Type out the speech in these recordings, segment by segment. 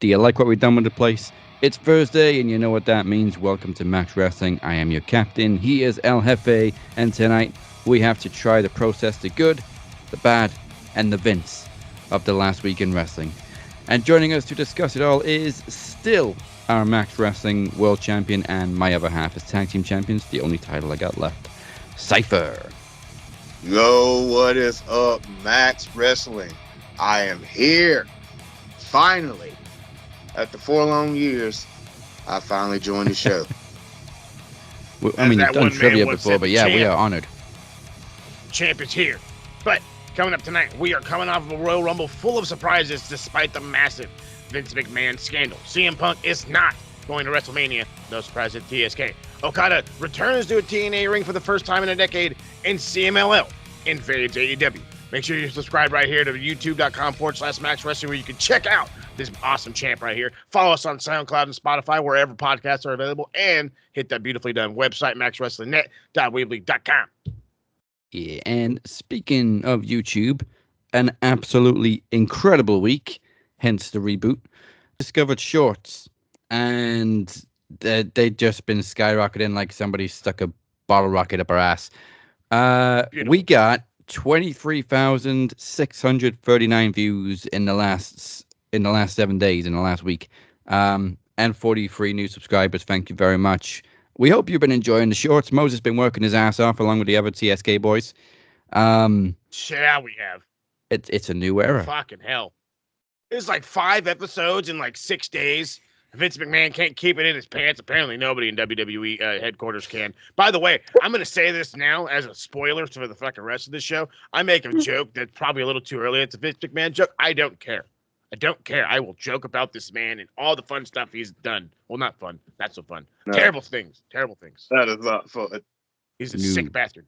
Do you like what we've done with the place? It's Thursday, and you know what that means. Welcome to Max Wrestling. I am your captain. He is El Jefe, and tonight we have to try to process the good, the bad, and the Vince of the last week in wrestling. And joining us to discuss it all is still our Max Wrestling World Champion and my other half as Tag Team Champions, the only title I got left, Cypher. Yo, what is up, Max Wrestling? I am here. Finally. After 4 long years, I finally joined the show. I mean, you've done trivia before, but yeah, we are honored. Champ is here. But coming up tonight, we are coming off of a Royal Rumble full of surprises despite the massive Vince McMahon scandal. CM Punk is not going to WrestleMania. No surprise at TSK. Okada returns to a TNA ring for the first time in a decade, and CMLL invades AEW. Make sure you subscribe right here to youtube.com/Max Wrestling, where you can check out this awesome champ right here. Follow us on SoundCloud and Spotify, wherever podcasts are available, and hit that beautifully done website, maxwrestlingnet.weebly.com. Yeah, and speaking of YouTube, an absolutely incredible week, hence the reboot. Discovered shorts, and they've just been skyrocketing like somebody stuck a bottle rocket up our ass. We got 23,639 views in the last 7 days, in the last week, and 43 new subscribers. Thank you very much. We hope you've been enjoying the shorts. Moses has been working his ass off along with the other TSK boys. Yeah, we have. It's a new era. Fucking hell. It's like 5 episodes in like 6 days. Vince McMahon can't keep it in his pants. Apparently nobody in WWE headquarters can. By the way, I'm going to say this now as a spoiler for the fucking rest of the show. I make a joke that's probably a little too early. It's a Vince McMahon joke. I don't care. I don't care. I will joke about this man and all the fun stuff he's done. Well, not fun. Not so fun. No. Terrible things. Terrible things. That is not He's a sick bastard.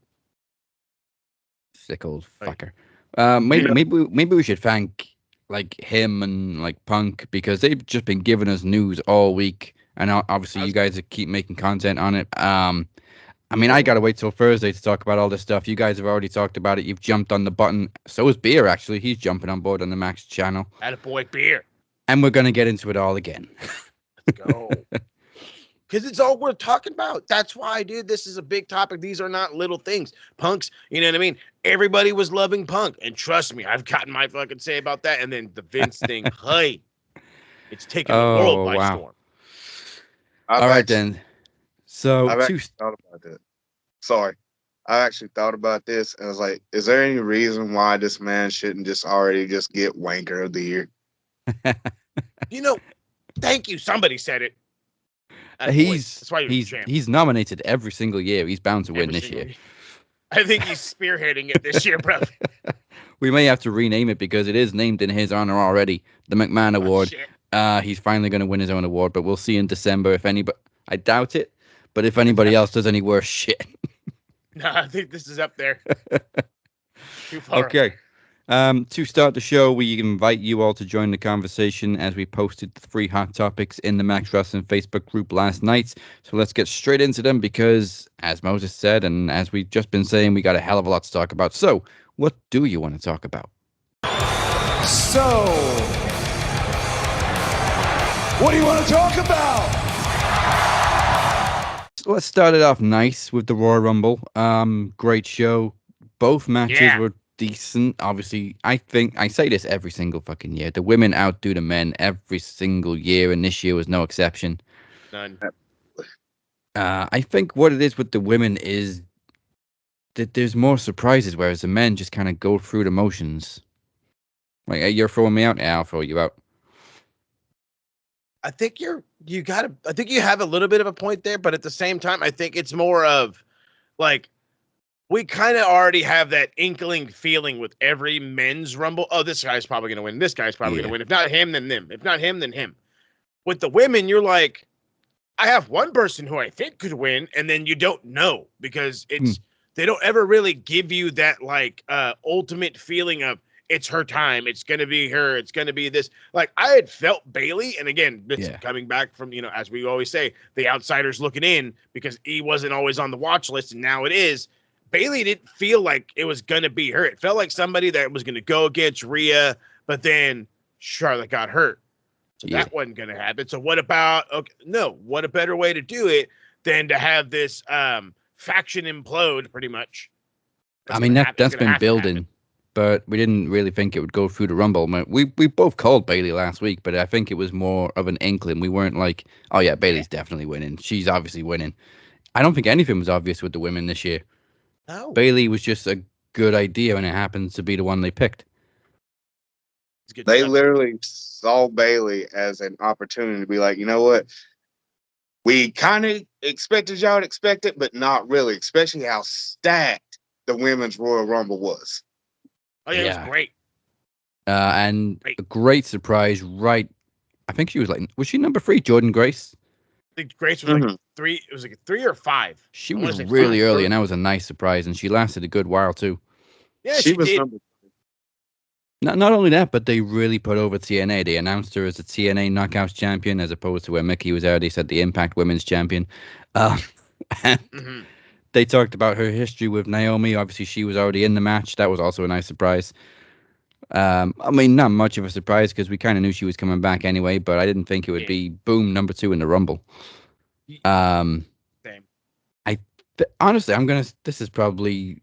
Sick old fucker. Maybe we should thank like him and like Punk, because they've just been giving us news all week, and obviously you guys keep making content on it. I mean, I gotta wait till Thursday to talk about all this stuff. You guys have already talked about it. You've jumped on the button. So is Beer, actually. He's jumping on board on the Max channel. Attaboy, Beer. And we're gonna get into it all again. Let's go. Because it's all we're talking about. That's why, dude, this is a big topic. These are not little things. Punk's, you know what I mean? Everybody was loving Punk. And trust me, I've gotten my fucking say about that. And then the Vince thing, hey, it's taking the world by storm. All right, then. So, I've actually thought about that. Sorry. I actually thought about this, and I was like, is there any reason why this man shouldn't just already just get Wanker of the Year? You know, thank you. Somebody said it. He's nominated every single year. He's bound to win this year. I think he's spearheading it this year, bro. We may have to rename it because it is named in his honor already. The McMahon Award. He's finally going to win his own award, but we'll see in December if anybody. I doubt it, but if anybody else does any worse shit. No, I think this is up there. Too far. Okay. To start the show, we invite you all to join the conversation as we posted 3 hot topics in the Max Wrestling Facebook group last night. So let's get straight into them because, as Moses said, and as we've just been saying, we got a hell of a lot to talk about. So, what do you want to talk about? So, what do you want to talk about? Let's start it off nice with the Royal Rumble. Great show. Both matches were decent. Obviously, I think I say this every single fucking year. The women outdo the men every single year, and this year was no exception. None. I think what it is with the women is that there's more surprises, whereas the men just kind of go through the motions. Like, you're throwing me out, I'll throw you out. I think you have a little bit of a point there, but at the same time, I think it's more of like, we kind of already have that inkling feeling with every men's Rumble. Oh, this guy's probably going to win. This guy's probably going to win. If not him, then them. If not him, then him. With the women, you're like, I have one person who I think could win, and then you don't know because they don't ever really give you that like ultimate feeling of it's her time, it's gonna be her, it's gonna be this. Like I had felt Bailey, and again, it's coming back from as we always say, the outsiders looking in because he wasn't always on the watch list, and now it is. Bailey didn't feel like it was gonna be her. It felt like somebody that was gonna go against Rhea, but then Charlotte got hurt. So that wasn't going to happen. So what about, what a better way to do it than to have this faction implode pretty much. I mean, that's been building, but we didn't really think it would go through the Rumble. We both called Bailey last week, but I think it was more of an inkling. We weren't like, oh yeah, Bailey's definitely winning. She's obviously winning. I don't think anything was obvious with the women this year. No. Bailey was just a good idea, and it happens to be the one they picked. They literally saw Bailey as an opportunity to be like, you know what? We kind of expected y'all to expect it, but not really, especially how stacked the Women's Royal Rumble was. Oh, yeah, it was great. And a great surprise, right? I think she was she number 3, Jordan Grace? I think Grace was like 3. It was like 3 or 5. She was really early, and that was a nice surprise, and she lasted a good while, too. Yeah, she was did. number 3. Not only that, but they really put over TNA. They announced her as a TNA Knockouts champion, as opposed to where Mickey was there. They said the Impact Women's champion. They talked about her history with Naomi. Obviously, she was already in the match. That was also a nice surprise. I mean, not much of a surprise because we kind of knew she was coming back anyway, but I didn't think it would be, boom, number 2 in the Rumble. Same. Honestly, this is probably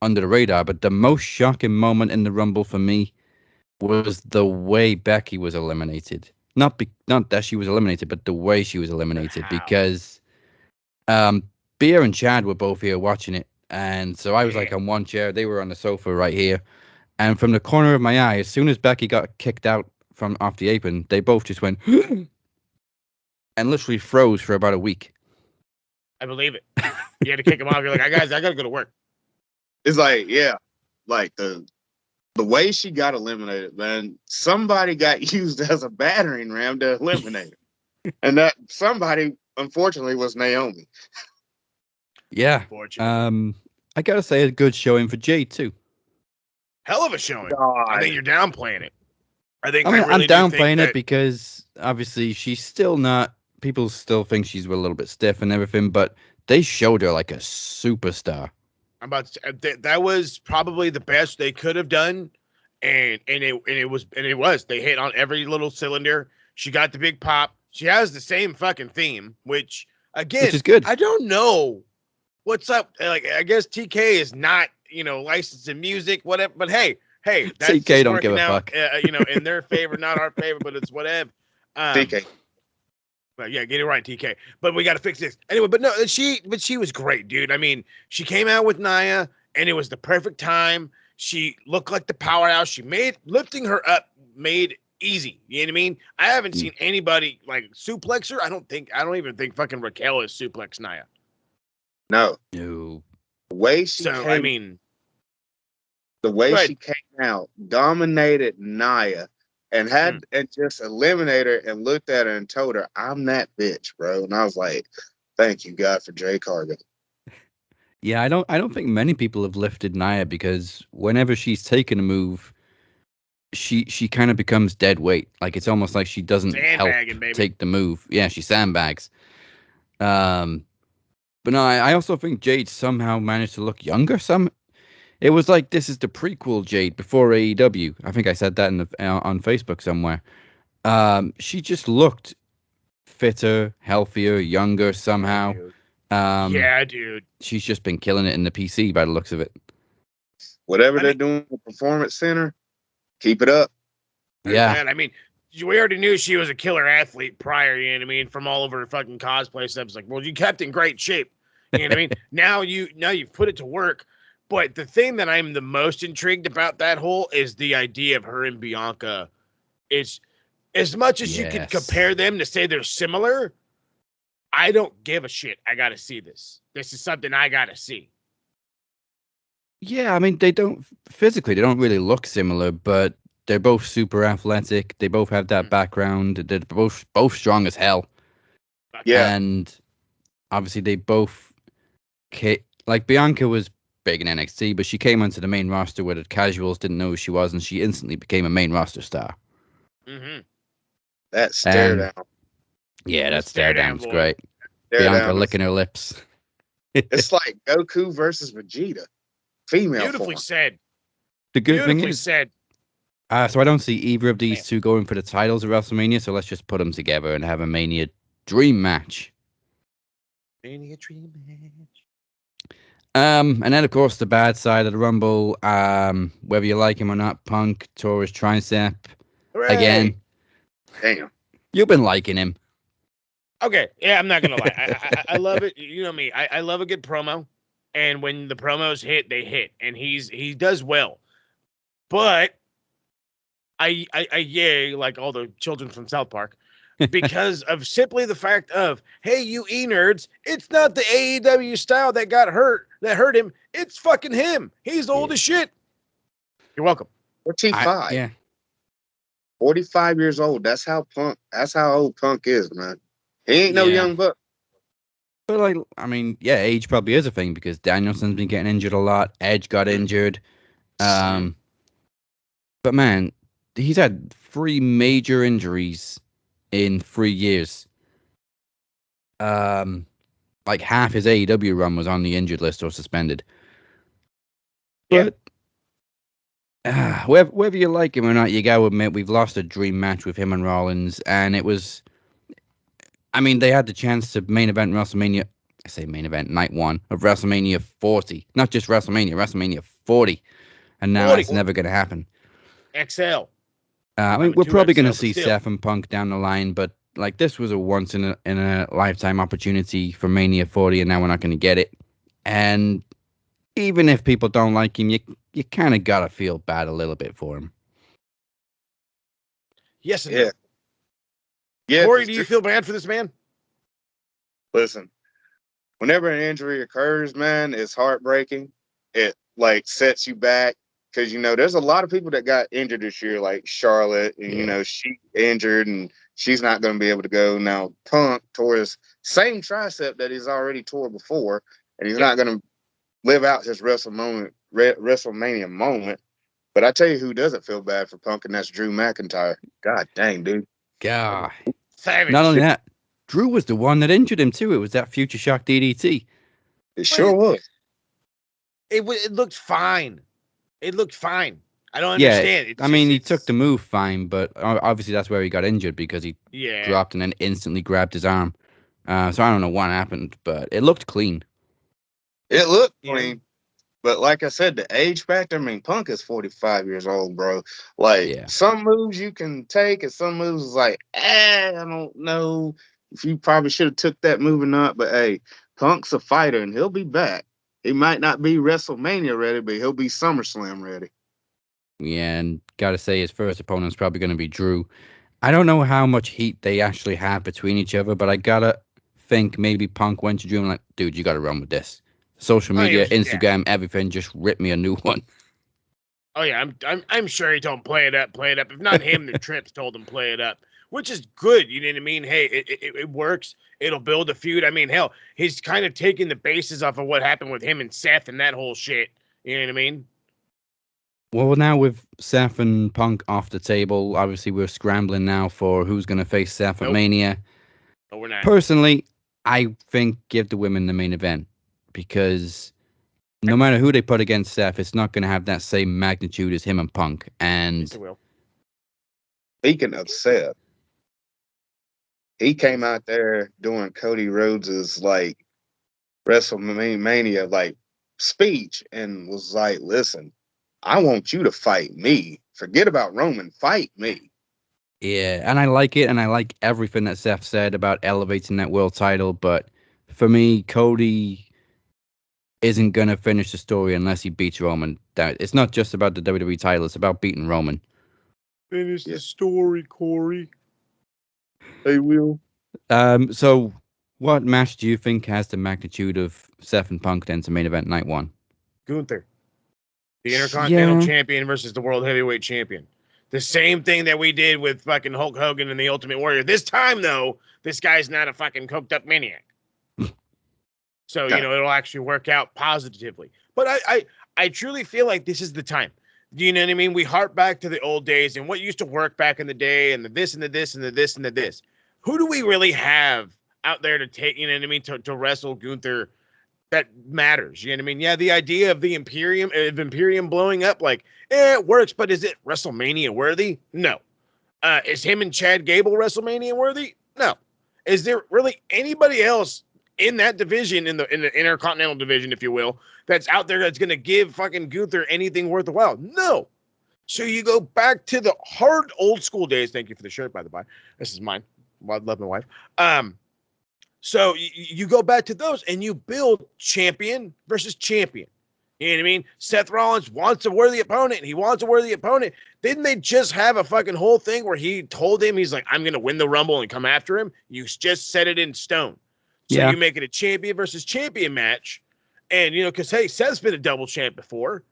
under the radar, but the most shocking moment in the Rumble for me was the way Becky was eliminated. Not that she was eliminated, but the way she was eliminated. Because Bea and Chad were both here watching it, and so I was like on one chair, they were on the sofa right here, and from the corner of my eye, as soon as Becky got kicked out from off the apron, they both just went and literally froze for about a week. I believe it. You had to kick him off. You're like, guys, I gotta go to work. It's like, like the way she got eliminated, man, somebody got used as a battering ram to eliminate her. And that somebody, unfortunately, was Naomi. Yeah. I gotta say, a good showing for Jade, too. Hell of a showing. God. I think you're downplaying it. I'm downplaying it because, obviously, she's still not... People still think she's a little bit stiff and everything, but they showed her like a superstar. That was probably the best they could have done, and it was. They hit on every little cylinder. She got the big pop. She has the same fucking theme, which is good. I don't know what's up. Like, I guess TK is not licensed in music, whatever. But hey, that's TK don't give a fuck. In their favor, not our favor, but it's whatever. TK. But yeah, get it right, TK. But we got to fix this anyway. But no, she was great, dude. I mean, she came out with Nia, and it was the perfect time. She looked like the powerhouse. She lifting her up made easy. You know what I mean? I haven't seen anybody like suplex her. I don't even think fucking Raquel is suplex Nia. No. No. The way she came out, dominated Nia. And just eliminated her and looked at her and told her, "I'm that bitch, bro." And I was like, "Thank you, God, for Jay Cargill." Yeah, I don't think many people have lifted Nia because whenever she's taken a move, she kind of becomes dead weight. Like it's almost like she doesn't help take the move. Yeah, she sandbags. But no, I also think Jade somehow managed to look younger. It was like this is the prequel Jade before AEW. I think I said that on Facebook somewhere. She just looked fitter, healthier, younger somehow. Yeah, dude. She's just been killing it in the PC by the looks of it. Whatever they're doing at the Performance Center, keep it up. Yeah. Man, I mean, we already knew she was a killer athlete prior, you know what I mean, from all over her fucking cosplay stuff. It's like, well, you kept in great shape. You know what I mean? Now you've put it to work. But the thing that I'm the most intrigued about that whole is the idea of her and Bianca. Is as much as you could compare them to say they're similar, I don't give a shit. I got to see this. This is something I got to see. Yeah, I mean, they don't really look similar, but they're both super athletic. They both have that background. They're both strong as hell. Yeah. And obviously they both like Bianca was big in NXT, but she came onto the main roster where the casuals didn't know who she was, and she instantly became a main roster star. Mm-hmm. That stare down. Yeah, that Stare stare down down, was boy. great. Stare Bianca down licking her lips. It's like Goku versus Vegeta, female Beautifully form. said. The good thing Beautifully is, said. so I don't see either of these Man. two going for the titles at WrestleMania, so let's just put them together and have a Mania Dream match. Mania Dream match. And then of course the bad side of the Rumble, whether you like him or not, Punk tore his tricep Hooray! again. Damn. You've been liking him. Okay, yeah, I'm not gonna lie. I love it. You know me. I love a good promo, and when the promos hit, they hit, and he does well. But I yay like all the children from South Park because of simply the fact of, hey, you nerds, it's not the AEW style that hurt him. It's fucking him. He's old as shit. You're welcome. 45. Yeah. 45 years old. That's how old Punk is, man. He ain't no young buck. But like, I mean, yeah, age probably is a thing because Danielson's been getting injured a lot. Edge got injured. But man, he's had 3 major injuries in 3 years. Like half his AEW run was on the injured list or suspended. But whether you like him or not, you gotta admit we've lost a dream match with him and Rollins, and it was. I mean, they had the chance to main event WrestleMania. I say main event night 1 of WrestleMania 40, not just WrestleMania 40, and now 40. it's never going to happen. XL. I mean, we're probably going to XL, see but still. Seth and Punk down the line, but like this was a once in a lifetime opportunity for Mania 40, and now we're not going to get it. And even if people don't like him, you kind of gotta feel bad a little bit for him. Yes and Yeah. no. Yeah. Corey, do you feel bad for this man? Listen, whenever an injury occurs, man, it's heartbreaking. It like sets you back because there's a lot of people that got injured this year, like Charlotte, and she injured and she's not going to be able to go. Now Punk tore his same tricep that he's already tore before, and he's not going to live out his WrestleMania moment. But I tell you who doesn't feel bad for Punk, and that's Drew McIntyre. God dang, dude. God. Savage. Not only that, Drew was the one that injured him too. It was that Future Shock DDT. It sure was. It looked fine. It looked fine. I don't understand. I mean, he took the move fine, but obviously that's where he got injured because he dropped and then instantly grabbed his arm. So I don't know what happened, but it looked clean. It looked clean. But like I said, the age factor, I mean, Punk is 45 years old, bro. Like, some moves you can take and some moves is like, I don't know if you probably should have took that move or not. But, hey, Punk's a fighter, and he'll be back. He might not be WrestleMania ready, but he'll be SummerSlam ready. Yeah, and got to say his first opponent's probably going to be Drew. I don't know how much heat they actually have between each other, but I got to think maybe Punk went to Drew and like, dude, you got to run with this. Social media, Instagram, everything, just rip me a new one. Oh yeah, I'm sure he told him play it up. If not him, the Trips told him play it up, which is good. You know what I mean? Hey, it works. It'll build a feud. I mean, hell, he's kind of taking the bases off of what happened with him and Seth and that whole shit. You know what I mean? Well, now with Seth and Punk off the table, obviously we're scrambling now for who's going to face Seth at Mania. No, we're not. Personally, I think give the women the main event because no matter who they put against Seth, it's not going to have that same magnitude as him and Punk. And yes, it will. Speaking of Seth, he came out there doing Cody Rhodes's like WrestleMania like speech and was like, "Listen, I want you to fight me. Forget about Roman. Fight me." Yeah, and I like it, and I like everything that Seth said about elevating that world title. But for me, Cody isn't going to finish the story unless he beats Roman. It's not just about the WWE title, it's about beating Roman. Finish the story, Corey. They will. So what match do you think has the magnitude of Seth and Punk then to main event night 1? Gunther. The Intercontinental Champion versus the World Heavyweight Champion. The same thing that we did with fucking Hulk Hogan and the Ultimate Warrior. This time, though, this guy's not a fucking coked up maniac. So, it'll actually work out positively. But I truly feel like this is the time. Do you know what I mean? We harp back to the old days and what used to work back in the day and the this and the this and the this and the this. Who do we really have out there to take, you know what I mean, to wrestle Gunther that matters? You know what I mean? Yeah, the idea of the Imperium blowing up, like, it works, but is it WrestleMania worthy? No. Is him and Chad Gable WrestleMania worthy? No. Is there really anybody else in that division, in the Intercontinental division, if you will, that's out there that's going to give fucking Gunther anything worth the while? No. So you go back to the hard old school days. Thank you for the shirt, by the way. This is mine. I love my wife. So you go back to those and you build champion versus champion. You know what I mean? Seth Rollins wants a worthy opponent. He wants a worthy opponent. Didn't they just have a fucking whole thing where he told him, he's like, I'm going to win the Rumble and come after him? You just set it in stone. So you make it a champion versus champion match. And, because, hey, Seth's been a double champ before.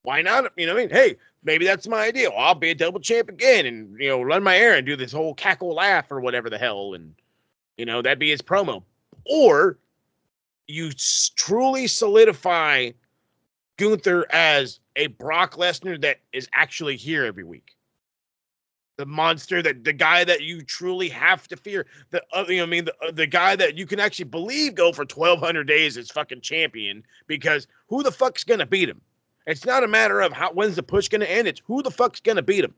Why not? You know what I mean? Hey, maybe that's my idea. I'll be a double champ again and, run my errand, do this whole cackle laugh or whatever the hell. And, that'd be his promo. Or you truly solidify Gunther as a Brock Lesnar that is actually here every week. The monster, the guy that you truly have to fear. The guy that you can actually believe go for 1,200 days as fucking champion, because who the fuck's going to beat him? It's not a matter of when's the push going to end. It's who the fuck's going to beat him.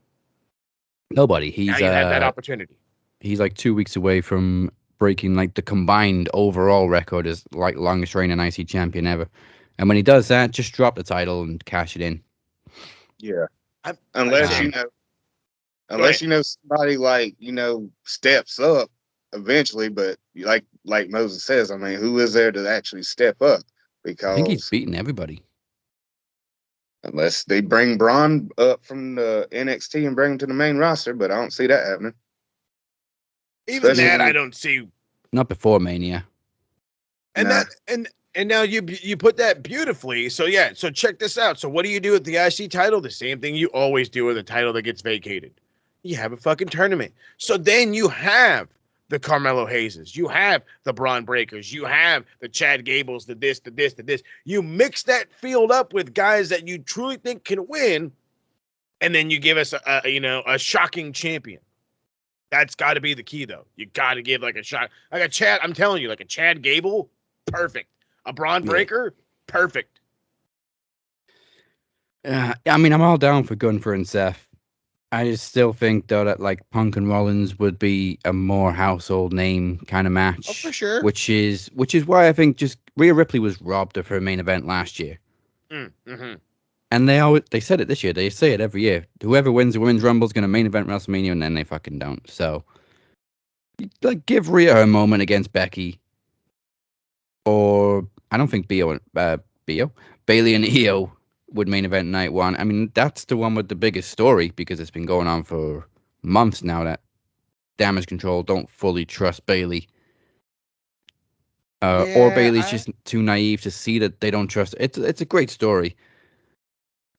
Nobody. Now you have that opportunity. He's like 2 weeks away from breaking like the combined overall record as like longest reigning IC champion ever. And when he does that, just drop the title and cash it in. Yeah. Unless somebody like, steps up eventually, but like Moses says, I mean, who is there to actually step up? Because I think he's beaten everybody. Unless they bring Braun up from the NXT and bring him to the main roster, but I don't see that happening. Even that I don't see. Not before Mania. And and now you put that beautifully. So so check this out. So what do you do with the IC title? The same thing you always do with a title that gets vacated. You have a fucking tournament. So then you have the Carmelo Hayeses. You have the Braun Breakers. You have the Chad Gables, the this. You mix that field up with guys that you truly think can win, and then you give us a shocking champion. That's got to be the key, though. You got to give like a shot, like a Chad. I'm telling you, like a Chad Gable, perfect. A Braun Breaker, perfect. I mean, I'm all down for Gunther and Seth. I just still think though that like Punk and Rollins would be a more household name kind of match. Oh, for sure. Which is why I think just Rhea Ripley was robbed of her main event last year. Mm-hmm. And they said it this year. They say it every year. Whoever wins the Women's Rumble is going to main event WrestleMania, and then they fucking don't. So, like, give Rhea her moment against Becky. Or, I don't think Bailey and Io would main event night one. I mean, that's the one with the biggest story, because it's been going on for months now that Damage Control don't fully trust Bailey. Or Bailey's just too naive to see that they don't trust. It's a great story.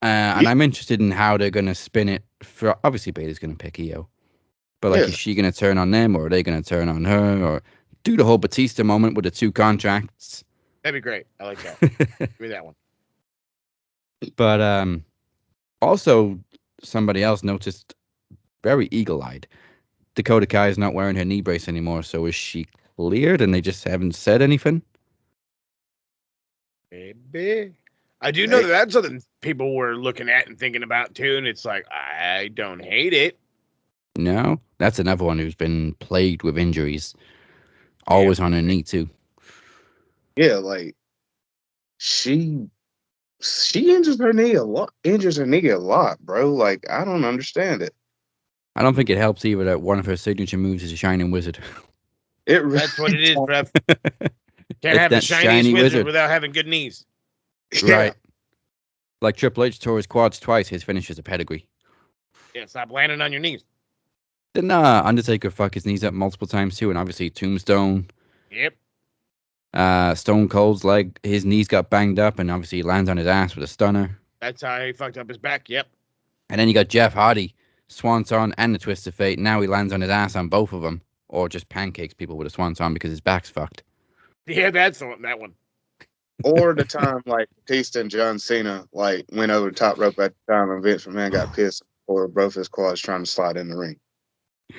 And I'm interested in how they're going to spin it. Obviously, Bailey's going to pick Io. But, is she going to turn on them, or are they going to turn on her? Or do the whole Batista moment with the 2 contracts? That'd be great. I like that. Give me that one. But also, somebody else noticed, very eagle-eyed, Dakota Kai is not wearing her knee brace anymore. So is she cleared and they just haven't said anything? Maybe. I do know that's something people were looking at and thinking about too, and it's like, I don't hate it. No, that's another one who's been plagued with injuries. Always on her knee too. Yeah, like she injures her knee a lot, bro. Like, I don't understand it. I don't think it helps either that one of her signature moves is a Shining Wizard. That's what it is, bruv. Can't have the shiny wizard without having good knees. Right. Like Triple H tore his quads twice. His finish is a pedigree. Yeah, stop landing on your knees. Didn't Undertaker fuck his knees up multiple times too? And obviously Tombstone. Yep. Stone Cold's leg, his knees got banged up, and obviously he lands on his ass with a stunner. That's how he fucked up his back. Yep. And then you got Jeff Hardy Swanton and the Twist of Fate. Now he lands on his ass on both of them, or just pancakes people with a Swanton because his back's fucked. Yeah, that's the one. That one. Or the time like Batista and John Cena like went over the top rope at the time and Vince McMahon got pissed or both his quads trying to slide in the ring.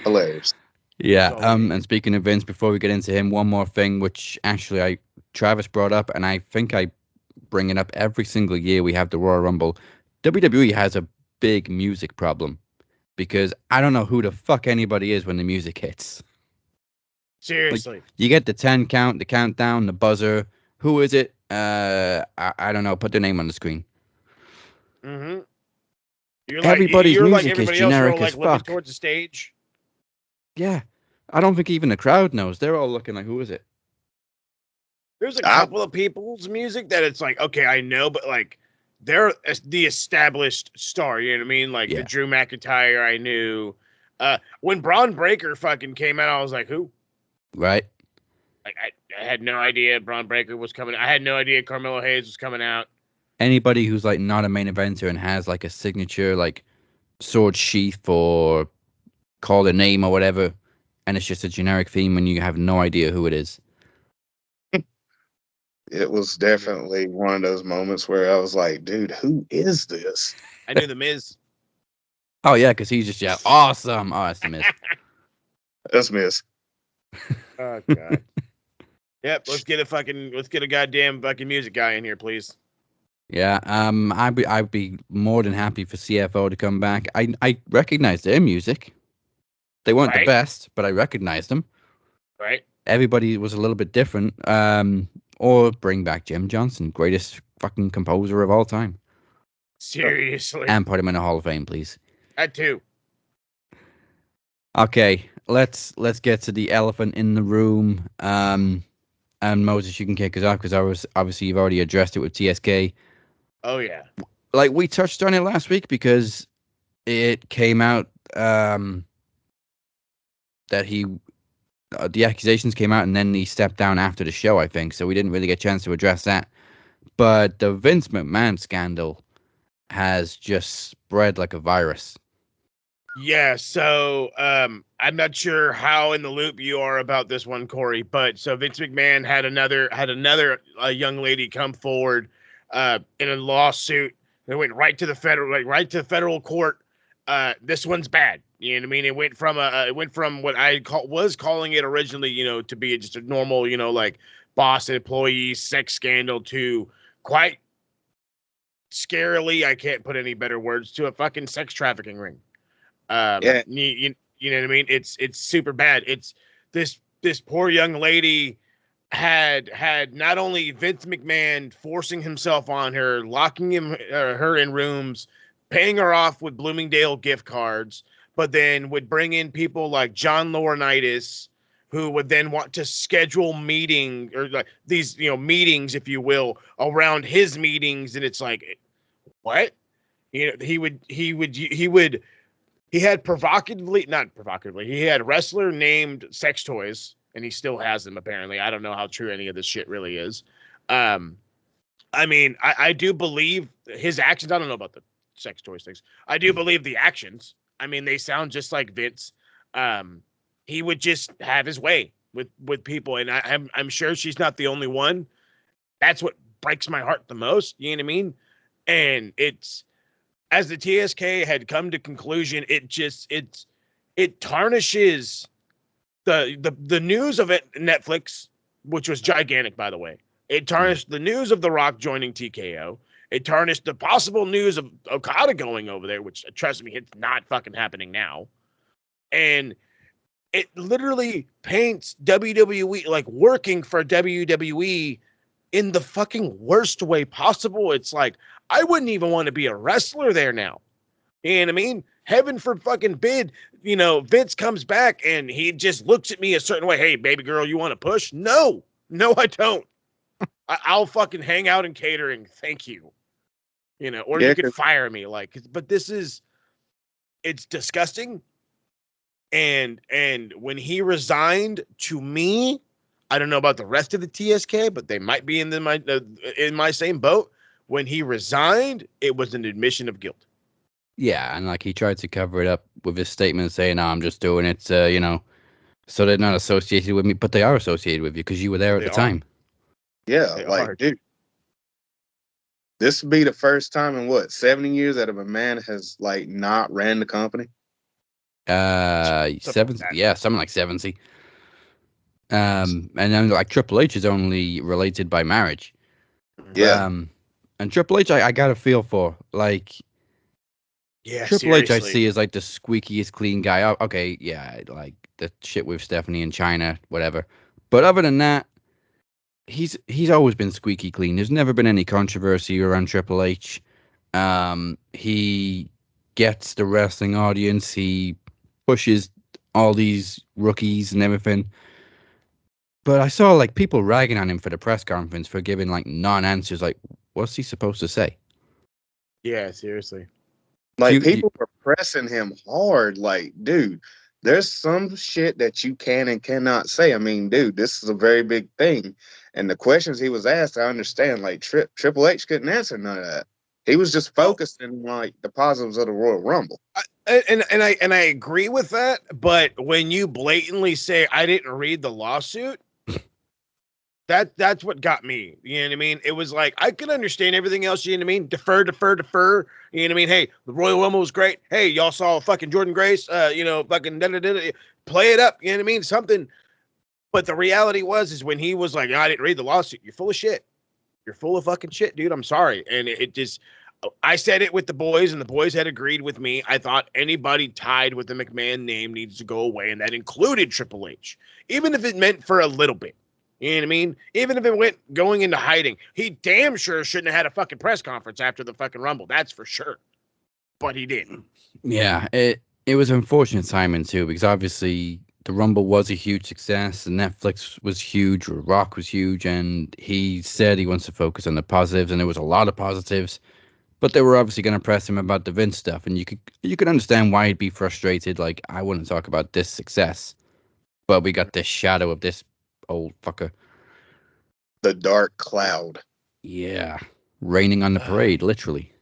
Hilarious. Yeah. So, And speaking of Vince, before we get into him, one more thing, which actually Travis brought up, and I think I bring it up every single year we have the Royal Rumble. WWE has a big music problem because I don't know who the fuck anybody is when the music hits. seriously. Like, you get the 10 count, the countdown, the buzzer. Who is it? I don't know. Put their name on the screen. Mm-hmm. Everybody's you're like music is everybody else. You're generic all like as looking fuck. towards the stage. Yeah. I don't think even the crowd knows. They're all looking like, who is it? There's a couple of people's music that it's like, okay, I know, but like they're the established star. You know what I mean? Like the Drew McIntyre, I knew. When Braun Breaker fucking came out, I was like, who? Right. I had no idea Braun Breaker was coming. I had no idea Carmelo Hayes was coming out. Anybody who's like not a main eventer and has like a signature like sword sheath or call their name or whatever, and it's just a generic theme and you have no idea who it is. It was definitely one of those moments where I was like, dude, who is this? I knew the Miz. Oh yeah, because he's just awesome. Oh, that's the Miz. That's Miz. Oh god. Yep, let's get a goddamn fucking music guy in here, please. Yeah, I'd be more than happy for CFO to come back. I recognize their music. They weren't the best, but I recognized them. Right. Everybody was a little bit different. Or bring back Jim Johnson, greatest fucking composer of all time. Seriously. And put him in a Hall of Fame, please. That too. Okay, let's get to the elephant in the room. And Moses, you can kick us off because obviously you've already addressed it with TSK. Oh yeah. Like we touched on it last week because it came out that the accusations came out and then he stepped down after the show, I think. So we didn't really get a chance to address that. But the Vince McMahon scandal has just spread like a virus. Yeah, so I'm not sure how in the loop you are about this one, Corey, but so Vince McMahon had another young lady come forward in a lawsuit. It went right to the federal court. This one's bad. You know what I mean? It went from what I was calling it originally, to be just a normal, like boss and employee sex scandal to quite scarily, I can't put any better words, to a fucking sex trafficking ring. Yeah. You know what I mean? It's super bad. It's this poor young lady had not only Vince McMahon forcing himself on her, locking her in rooms, paying her off with Bloomingdale gift cards, but then would bring in people like John Laurinaitis, who would then want to schedule meeting or like these, meetings, if you will, around his meetings. And it's like, what? He had he had wrestler named sex toys, and he still has them apparently. I don't know how true any of this shit really is. I mean, I do believe his actions. I don't know about the sex toys things. I do believe the actions. I mean, they sound just like Vince. He would just have his way with people, and I'm sure she's not the only one. That's what breaks my heart the most. You know what I mean? And it's, as the TSK had come to conclusion, it tarnishes the news of it. Netflix, which was gigantic, by the way. It tarnished the news of The Rock joining TKO. It tarnished the possible news of Okada going over there, which, trust me, it's not fucking happening now. And it literally paints WWE, like working for WWE, in the fucking worst way possible. It's like, I wouldn't even want to be a wrestler there now. You know what I mean? Heaven forbid, Vince comes back and he just looks at me a certain way. Hey, baby girl, you want to push? No, I don't. I'll fucking hang out in catering. Thank you. Or you could fire me. But it's disgusting. And when he resigned, to me, I don't know about the rest of the TSK, but they might be in my same boat. When he resigned, it was an admission of guilt. Yeah, and like he tried to cover it up with his statement saying, "No, I'm just doing it, you know, so they're not associated with me," but they are associated with you because you were there at They the are. time. Yeah, They like, are. dude, this would be the first time in what 70 years that a man has like not ran the company. Something like 70, that. yeah, something like 70. And then like Triple H is only related by marriage. Yeah, And Triple H, I got a feel for. Like, Yeah, Triple H, I seriously. see as like the squeakiest clean guy. Oh, okay, yeah, like the shit with Stephanie in China, whatever. But other than that, he's always been squeaky clean. There's never been any controversy around Triple H. He gets the wrestling audience. He pushes all these rookies and everything. But I saw like people ragging on him for the press conference for giving like non-answers. Like, what's he supposed to say? Yeah, seriously. like You people were pressing him hard. Like, dude, there's some shit that you can and cannot say. I mean, dude, this is a very big thing. And the questions he was asked, I understand. Like Triple H couldn't answer none of that. He was just focused on like the positives of the Royal Rumble. And I agree with that, but when you blatantly say I didn't read the lawsuit, that's what got me. You know what I mean? It was like I could understand everything else. You know what I mean? Defer. You know what I mean? Hey, the Royal Rumble was great. Hey, y'all saw fucking Jordan Grace. Fucking play it up. You know what I mean? Something. But the reality is when he was like, I didn't read the lawsuit. You're full of shit. You're full of fucking shit, dude. I'm sorry. And it just, I said it with the boys, and the boys had agreed with me. I thought anybody tied with the McMahon name needs to go away, and that included Triple H, even if it meant for a little bit. You know what I mean? Even if it went going into hiding, he damn sure shouldn't have had a fucking press conference after the fucking Rumble. That's for sure. But he didn't. Yeah, it was unfortunate timing too, because obviously the Rumble was a huge success, and Netflix was huge, Rock was huge, and he said he wants to focus on the positives, and there was a lot of positives, but they were obviously going to press him about the Vince stuff, and you could understand why he'd be frustrated. Like, I wouldn't talk about this success, but we got this shadow of this old fucker. The dark cloud, Yeah, raining on the parade, literally.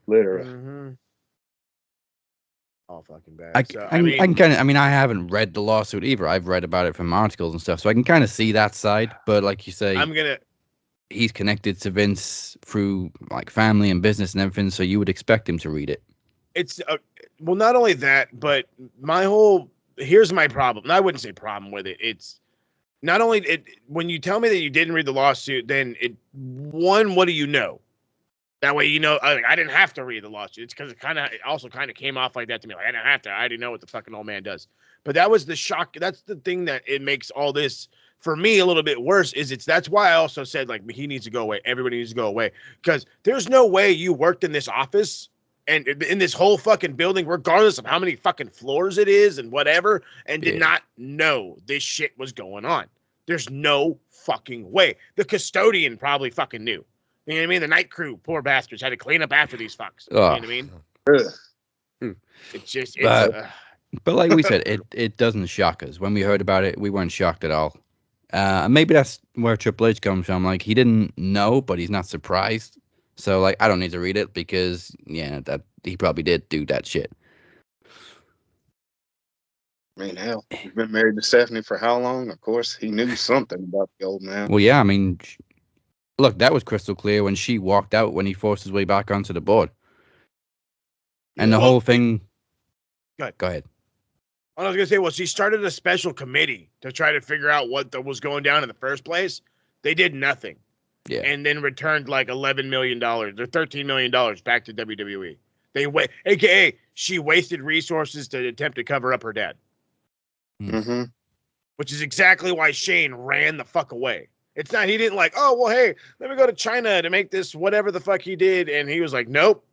literally. Mm-hmm. All fucking I, bad. So I, I can kind of, I mean, I haven't read the lawsuit either. I've read about it from articles and stuff, so I can kind of see that side. But like you say, I'm gonna. he's connected to Vince through like family and business and everything, so you would expect him to read it. It's well, not only that, but here's my problem. And I wouldn't say problem with it. It's not only when you tell me that you didn't read the lawsuit, then what do you know? That way, you know, I didn't have to read the lawsuit. It's because it also kind of came off like that to me. Like I didn't have to. I already know what the fucking old man does. But that was the shock. That's the thing that it makes all this for me a little bit worse. That's why I also said like he needs to go away. Everybody needs to go away because there's no way you worked in this office and in this whole fucking building, regardless of how many fucking floors it is and whatever, and did not know this shit was going on. There's no fucking way. The custodian probably fucking knew. You know what I mean? The night crew, poor bastards, had to clean up after these fucks. You know what I mean? It's just, but like we said, it doesn't shock us. When we heard about it, we weren't shocked at all. Maybe that's where Triple H comes from. Like, he didn't know, but he's not surprised. So, like, I don't need to read it because, yeah, that he probably did do that shit. I mean, hell, he's been married to Stephanie for how long? Of course, he knew something about the old man. Well, yeah, I mean, look, that was crystal clear when she walked out when he forced his way back onto the board. And the whole thing. Go ahead. I was going to say, well, she started a special committee to try to figure out what was going down in the first place. They did nothing. Yeah. And then returned like $11 million or $13 million back to WWE. AKA, she wasted resources to attempt to cover up her dad. Mm-hmm. Which is exactly why Shane ran the fuck away. It's not, he didn't like, oh, well, hey, let me go to China to make this whatever the fuck he did. And he was like, nope,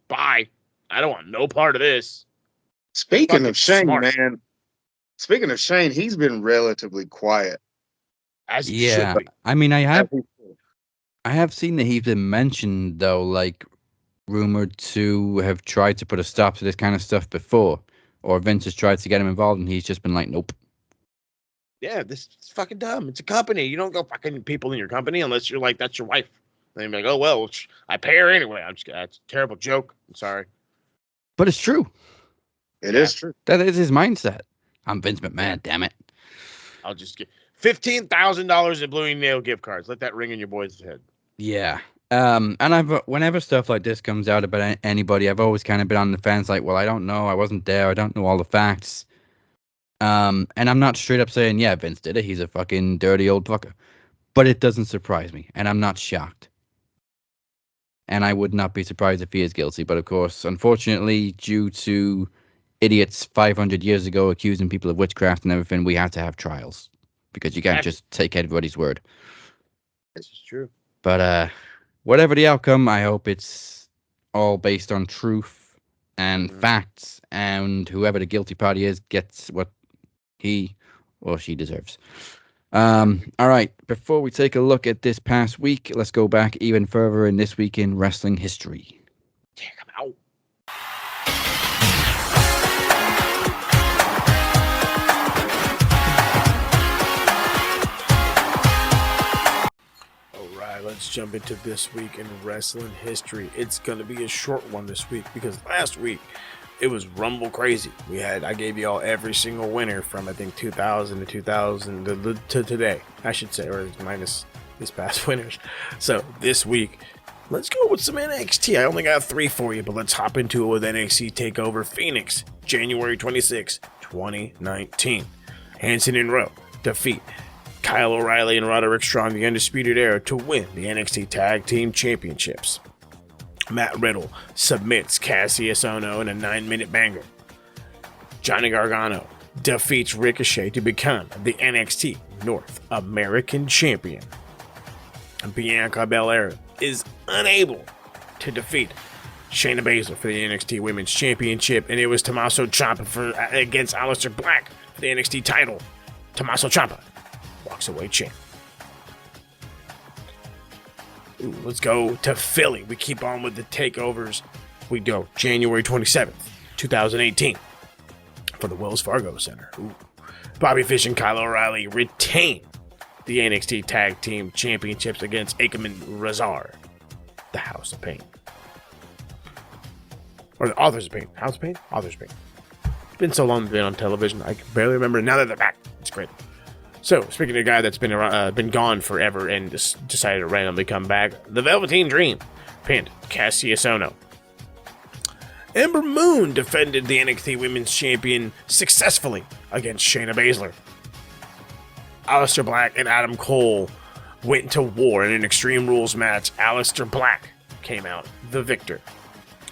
bye. I don't want no part of this. Speaking of Shane, man, he's been relatively quiet. As he should be. I mean, I have seen that he's been mentioned, though, like, rumored to have tried to put a stop to this kind of stuff before. Or Vince has tried to get him involved, and he's just been like, nope. Yeah, this is fucking dumb. It's a company. You don't go fucking people in your company unless you're like, that's your wife. And you're like, oh, well, I pay her anyway. That's a terrible joke. I'm sorry. But it's true. It is true. That is his mindset. I'm Vince McMahon, damn it. I'll just get $15,000 in Blue Nail gift cards. Let that ring in your boys' head. Yeah. And whenever stuff like this comes out about anybody, I've always kind of been on the fence, like, well, I don't know, I wasn't there, I don't know all the facts. And I'm not straight up saying, yeah, Vince did it, he's a fucking dirty old fucker. But it doesn't surprise me, and I'm not shocked. And I would not be surprised if he is guilty. But of course, unfortunately, due to idiots 500 years ago accusing people of witchcraft and everything, we have to have trials. Because you can't just take everybody's word. This is true. But whatever the outcome, I hope it's all based on truth and facts, and whoever the guilty party is gets what he or she deserves. All right, before we take a look at this past week, let's go back even further in this week in wrestling history. Yeah, come out. Let's jump into this week in wrestling history. It's going to be a short one this week because last week it was Rumble crazy. I gave you all every single winner from I think 2000 to 2000 to today, I should say, or minus this past winners. So this week, let's go with some NXT. I only got 3 for you, but let's hop into it with NXT TakeOver Phoenix, January 26, 2019. Hanson and Rowe defeat Kyle O'Reilly and Roderick Strong, the Undisputed Era, to win the NXT Tag Team Championships. Matt Riddle submits Cassius Ohno in a 9-minute banger. Johnny Gargano defeats Ricochet to become the NXT North American Champion. Bianca Belair is unable to defeat Shayna Baszler for the NXT Women's Championship, and it was Tommaso Ciampa against Aleister Black for the NXT title. Tommaso Ciampa walks away champ. Ooh, let's go to Philly. We keep on with the takeovers. We go January 27th, 2018 for the Wells Fargo Center. Ooh. Bobby Fish and Kyle O'Reilly retain the NXT Tag Team Championships against Akam and Razar, the House of Pain. Or the Authors of Pain. House of Pain? Authors of Pain. It's been so long they've been on television, I can barely remember. Now that they're back, it's great. So, speaking of a guy that's been gone forever and decided to randomly come back, the Velveteen Dream pinned Cassius Ohno. Ember Moon defended the NXT Women's Champion successfully against Shayna Baszler. Aleister Black and Adam Cole went to war in an Extreme Rules match. Aleister Black came out the victor.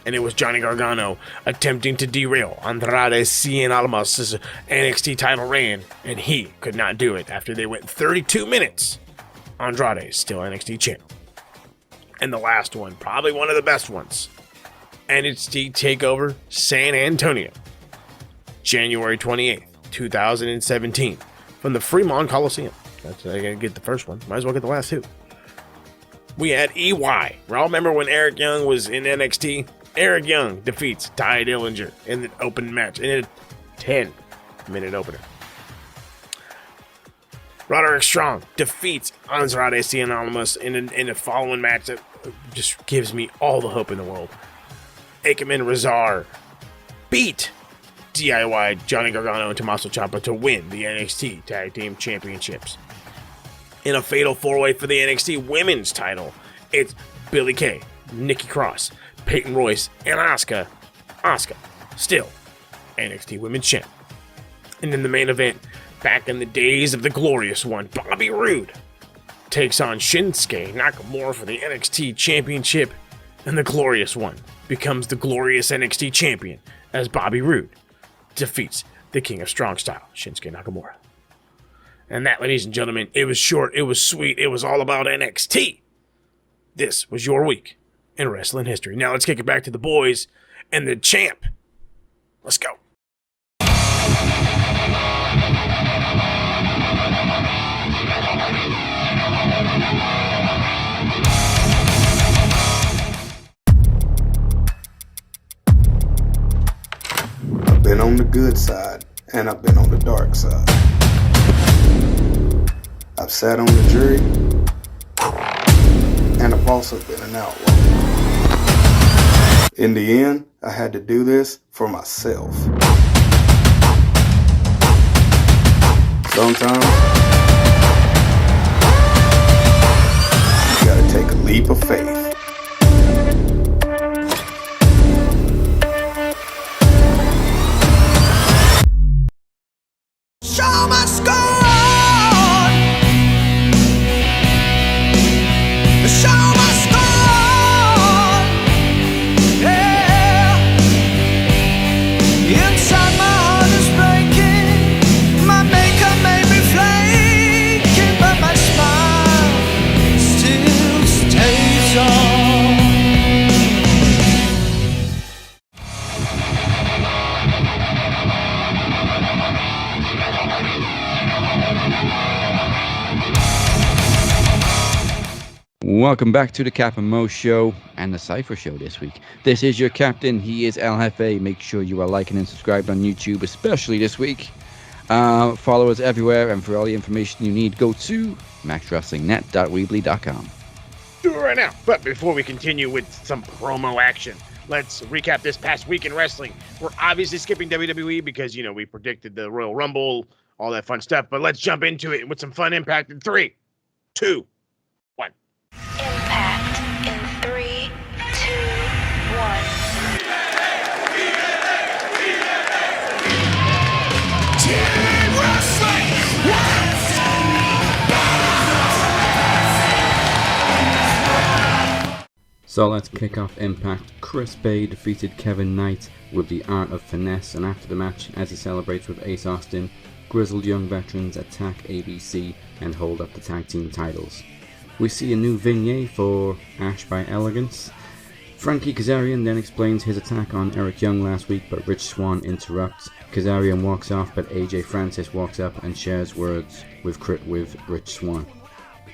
And it was Johnny Gargano attempting to derail Andrade Cien Almas' NXT title reign, and he could not do it after they went 32 minutes. Andrade is still NXT champ. And the last one, probably one of the best ones, NXT TakeOver San Antonio, January 28th, 2017, from the Fremont Coliseum. That's I gotta get the first one. Might as well get the last two. We had EY. Y'all remember when Eric Young was in NXT? Eric Young defeats Tye Dillinger in the open match in a 10-minute opener. Roderick Strong defeats Andrade Cien Almas in a following match that just gives me all the hope in the world. Akam and Razar beat DIY Johnny Gargano and Tommaso Ciampa to win the NXT Tag Team Championships. In a fatal 4-way for the NXT Women's title, it's Billie Kay, Nikki Cross, Peyton Royce, and Asuka. Asuka, still NXT Women's Champ. And in the main event, back in the days of the Glorious One, Bobby Roode takes on Shinsuke Nakamura for the NXT Championship, and the Glorious One becomes the Glorious NXT Champion as Bobby Roode defeats the King of Strong Style, Shinsuke Nakamura. And that, ladies and gentlemen, it was short, it was sweet, it was all about NXT. This was your week in wrestling history. Now let's kick it back to the boys and the champ. Let's go. I've been on the good side and I've been on the dark side. I've sat on the jury and I've also been an outlaw. In the end, I had to do this for myself. Sometimes, you gotta take a leap of faith. Show must go on. The show must go on. Yeah. Inside my heart is breaking. My makeup may be flaking, but my smile still stays on. Welcome back to the Cap and Mo Show and the Cypher Show this week. This is your captain. He is El Jefe. Make sure you are liking and subscribed on YouTube, especially this week. Follow us everywhere, and for all the information you need, go to maxwrestlingnet.weebly.com. Do it right now. But before we continue with some promo action, let's recap this past week in wrestling. We're obviously skipping WWE because, we predicted the Royal Rumble, all that fun stuff. But let's jump into it with some fun Impact in 3, 2, 1. Impact in 3, 2, 1. Team Wrestling! So let's kick off Impact. Chris Bay defeated Kevin Knight with the Art of Finesse, and after the match, as he celebrates with Ace Austin, grizzled young veterans attack ABC and hold up the tag team titles. We see a new vignette for Ash by Elegance. Frankie Kazarian then explains his attack on Eric Young last week, but Rich Swann interrupts. Kazarian walks off, but AJ Francis walks up and shares words with Rich Swann.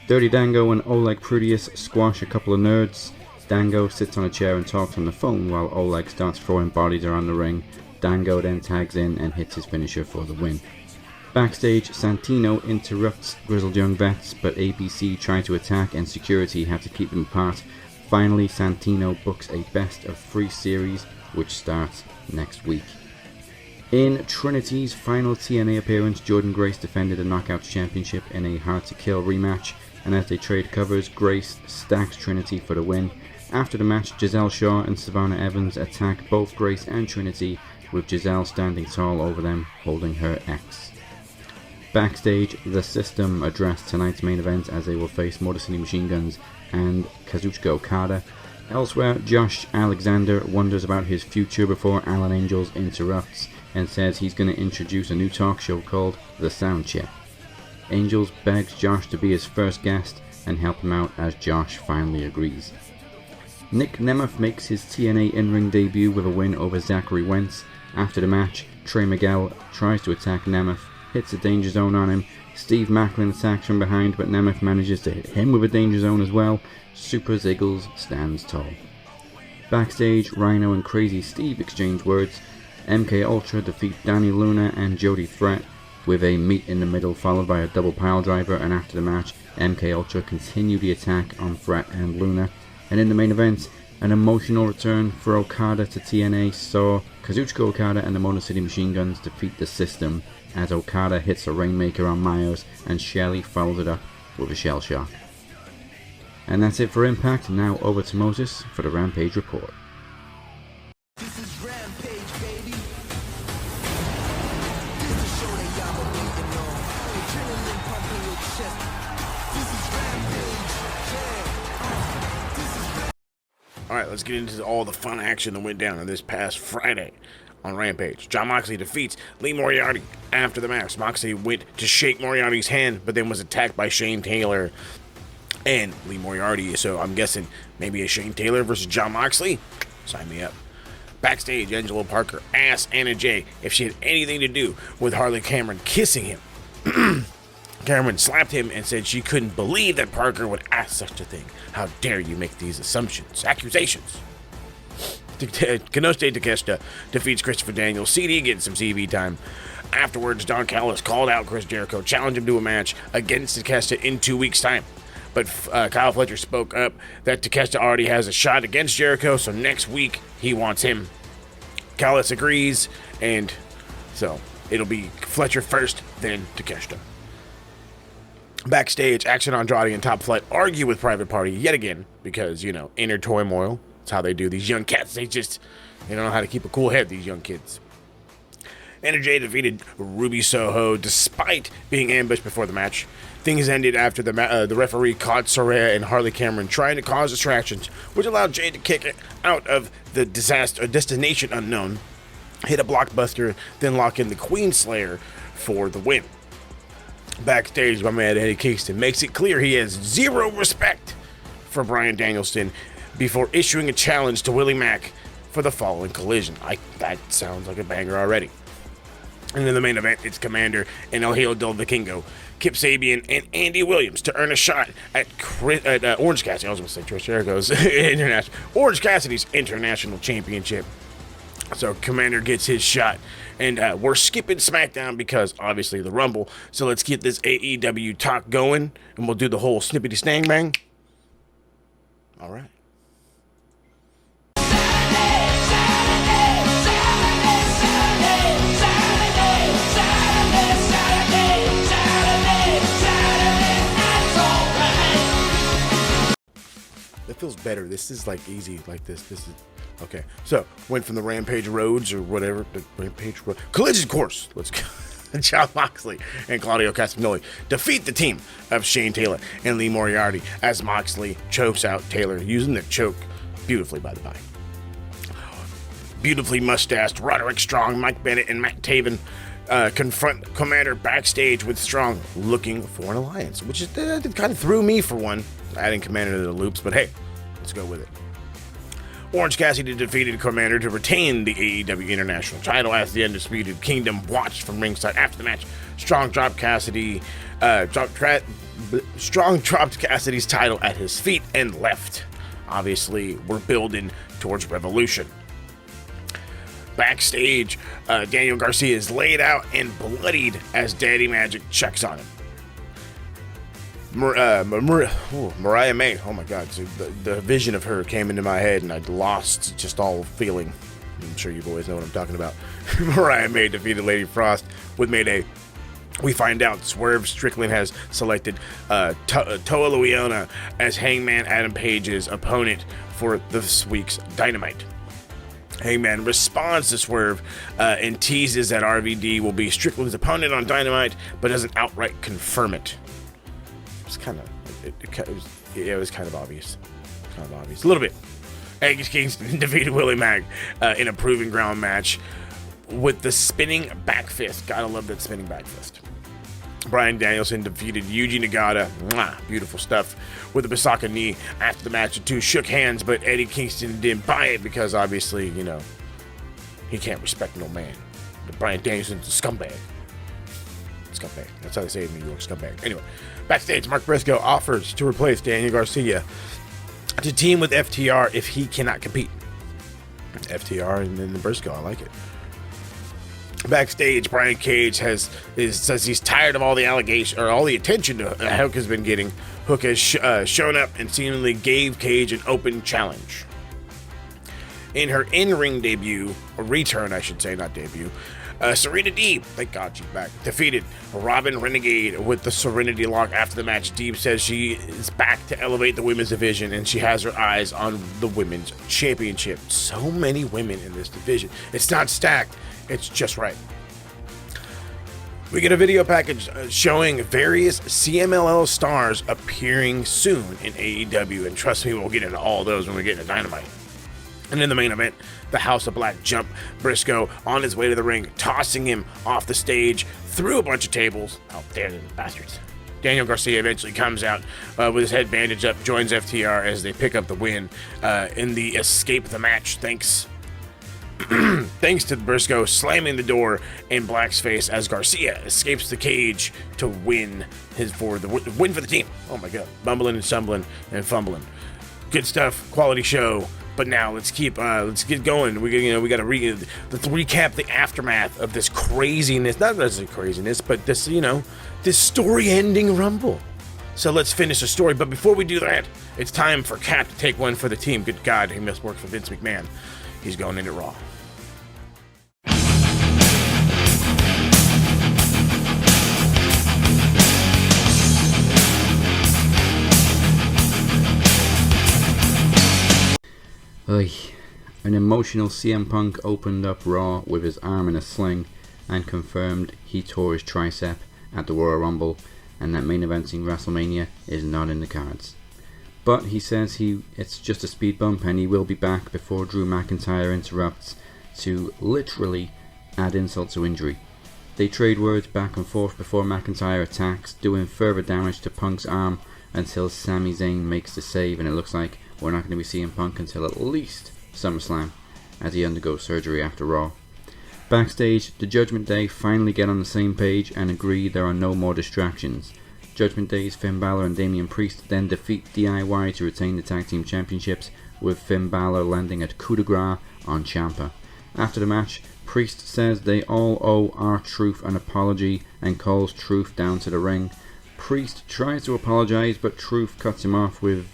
Dirty Dango and Oleg Prudius squash a couple of nerds. Dango sits on a chair and talks on the phone while Oleg starts throwing bodies around the ring. Dango then tags in and hits his finisher for the win. Backstage, Santino interrupts grizzled young vets, but ABC try to attack and security have to keep them apart. Finally, Santino books a best of 3 series, which starts next week. In Trinity's final TNA appearance, Jordynne Grace defended the Knockouts Championship in a Hard to Kill rematch, and as they trade covers, Grace stacks Trinity for the win. After the match, Giselle Shaw and Savannah Evans attack both Grace and Trinity, with Giselle standing tall over them, holding her X. Backstage, The System addressed tonight's main event as they will face Motor City Machine Guns and Kazuchika Okada. Elsewhere, Josh Alexander wonders about his future before Alan Angels interrupts and says he's going to introduce a new talk show called The Sound Check. Angels begs Josh to be his first guest and help him out as Josh finally agrees. Nick Nemeth makes his TNA in-ring debut with a win over Zachary Wentz. After the match, Trey Miguel tries to attack Nemeth, hits a danger zone on him. Steve Macklin attacks from behind, but Nemeth manages to hit him with a danger zone as well. Super Ziggles stands tall. Backstage, Rhino and Crazy Steve exchange words. MK Ultra defeat Danny Luna and Jody Threat with a meet in the middle followed by a double pile driver, and after the match, MK Ultra continue the attack on Threat and Luna. And in the main event, an emotional return for Okada to TNA saw Kazuchika Okada and the Motor City Machine Guns defeat The System as Okada hits a Rainmaker on Myers and Shelley follows it up with a Shell Shock. And that's it for Impact. Now over to Moses for the Rampage Report. This is Rampage, baby. This is the show that y'all been waiting on. Adrenaline pumping your chest. This is Rampage, yeah. This is All right, let's get into all the fun action that went down on this past Friday on Rampage. Jon Moxley defeats Lee Moriarty. After the match, Moxley went to shake Moriarty's hand, but then was attacked by Shane Taylor and Lee Moriarty. So I'm guessing maybe a Shane Taylor versus Jon Moxley? Sign me up. Backstage, Angelo Parker asked Anna Jay if she had anything to do with Harley Cameron kissing him. Cameron slapped him and said she couldn't believe that Parker would ask such a thing. How dare you make these accusations? Kenosuke Takeshita defeats Christopher Daniels. CD getting some CV time. Afterwards, Don Callis called out Chris Jericho, challenged him to a match against Takeshita in 2 weeks' time. But Kyle Fletcher spoke up that Takeshita already has a shot against Jericho, so next week he wants him. Callis agrees, and so it'll be Fletcher first, then Takeshita. Backstage, Action Andrade and Top Flight argue with Private Party yet again because, you know, inner turmoil. That's how they do. These young cats, they don't know how to keep a cool head, these young kids. NJ defeated Ruby Soho despite being ambushed before the match. Things ended after the referee caught Soraya and Harley Cameron trying to cause distractions, which allowed Jade to kick it out of the destination unknown, hit a blockbuster, then lock in the Queen Slayer for the win. Backstage, my man Eddie Kingston makes it clear he has zero respect for Bryan Danielson before issuing a challenge to Willie Mack for the following collision. That sounds like a banger already. And in the main event, it's Commander and El Hijo del Vikingo, Kip Sabian, and Andy Williams to earn a shot at Orange Cassidy. I was going to say Trish Jericho's Orange Cassidy's International Championship. So Commander gets his shot, and we're skipping SmackDown because obviously the Rumble. So let's get this AEW talk going, and we'll do the whole snippety snang bang. All right. That feels better. This is like easy like this. This is okay. So went from the Rampage Roads or whatever. The Rampage Road Collision Course. Let's go. Jon Moxley and Claudio Castagnoli defeat the team of Shane Taylor and Lee Moriarty as Moxley chokes out Taylor using the choke beautifully, by the by. Beautifully mustached Roderick Strong, Mike Bennett, and Matt Taven confront Commander backstage with Strong looking for an alliance, which is kind of threw me for one, adding Commander to the loops, but hey, let's go with it. Orange Cassidy defeated Commander to retain the AEW International title as the Undisputed Kingdom watched from ringside after the match. Strong dropped Cassidy's title at his feet and left. Obviously, we're building towards Revolution. Backstage, Daniel Garcia is laid out and bloodied as Daddy Magic checks on him. Mariah May, oh my god, so the vision of her came into my head and I'd lost just all feeling. I'm sure you boys know what I'm talking about. Mariah May defeated Lady Frost with Mayday. We find out Swerve Strickland has selected Toa Luiona as Hangman Adam Page's opponent for this week's Dynamite. Hangman responds to Swerve and teases that RVD will be Strickland's opponent on Dynamite, but doesn't outright confirm it. It's kind of, it was kind of obvious. Kind of obvious. A little bit. Angus Kingston defeated Willie Mack in a proving ground match with the spinning back fist. Gotta love that spinning back fist. Bryan Danielson defeated Yuji Nagata. Mwah, beautiful stuff. With a Basaka knee. After the match, the two shook hands, but Eddie Kingston didn't buy it because obviously, you know, he can't respect no man. But Bryan Danielson's a scumbag. Scumbag. That's how they say it in New York, scumbag. Anyway, backstage, Mark Briscoe offers to replace Daniel Garcia to team with FTR if he cannot compete. FTR and then the Briscoe, I like it. Backstage, Brian Cage says he's tired of all the allegations or all the attention Hook has been getting. Hook has shown up and seemingly gave Cage an open challenge. In her in-ring debut, or return, I should say, not debut, Serena Deeb, thank God she's back, defeated Robin Renegade with the Serenity Lock after the match. Deeb says she is back to elevate the women's division and she has her eyes on the women's championship. So many women in this division. It's not stacked, it's just right. We get a video package showing various CMLL stars appearing soon in AEW, and trust me, we'll get into all those when we get into Dynamite. And in the main event, the House of Black jump Briscoe on his way to the ring, tossing him off the stage through a bunch of tables. Oh, damn it, bastards. Daniel Garcia eventually comes out with his head bandaged up, joins FTR as they pick up the win in the escape the match. Thanks to Briscoe slamming the door in Black's face as Garcia escapes the cage to win for the team. Oh my god, bumbling and stumbling and fumbling. Good stuff, quality show. But now let's get going. We got to recap the aftermath of this craziness. Not necessarily craziness, but this story-ending Rumble. So let's finish the story. But before we do that, it's time for Cap to take one for the team. Good God, he must work for Vince McMahon. He's going into Raw. An emotional CM Punk opened up Raw with his arm in a sling and confirmed he tore his tricep at the Royal Rumble and that main eventing WrestleMania is not in the cards. But he says it's just a speed bump and he will be back before Drew McIntyre interrupts to literally add insult to injury. They trade words back and forth before McIntyre attacks, doing further damage to Punk's arm until Sami Zayn makes the save, and it looks like we're not going to be seeing Punk until at least SummerSlam as he undergoes surgery after Raw. Backstage, the Judgment Day finally get on the same page and agree there are no more distractions. Judgment Day's Finn Balor and Damian Priest then defeat DIY to retain the Tag Team Championships, with Finn Balor landing at coup de grace on Ciampa. After the match, Priest says they all owe R-Truth an apology and calls Truth down to the ring. Priest tries to apologize, but Truth cuts him off with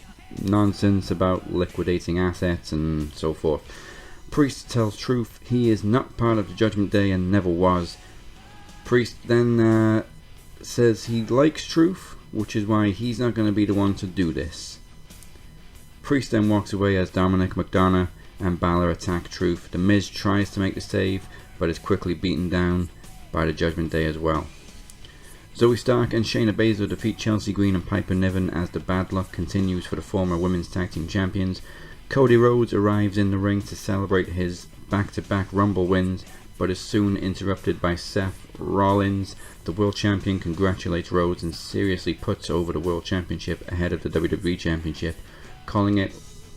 nonsense about liquidating assets and so forth. Priest tells Truth he is not part of the Judgment Day and never was. Priest then says he likes Truth, which is why he's not going to be the one to do this. Priest then walks away as Dominic McDonough and Balor attack Truth. The Miz tries to make the save, but is quickly beaten down by the Judgment Day as well. Zoe Stark and Shayna Baszler defeat Chelsea Green and Piper Niven as the bad luck continues for the former Women's Tag Team Champions. Cody Rhodes arrives in the ring to celebrate his back-to-back Rumble wins, but is soon interrupted by Seth Rollins. The World Champion congratulates Rhodes and seriously puts over the World Championship ahead of the WWE Championship, calling it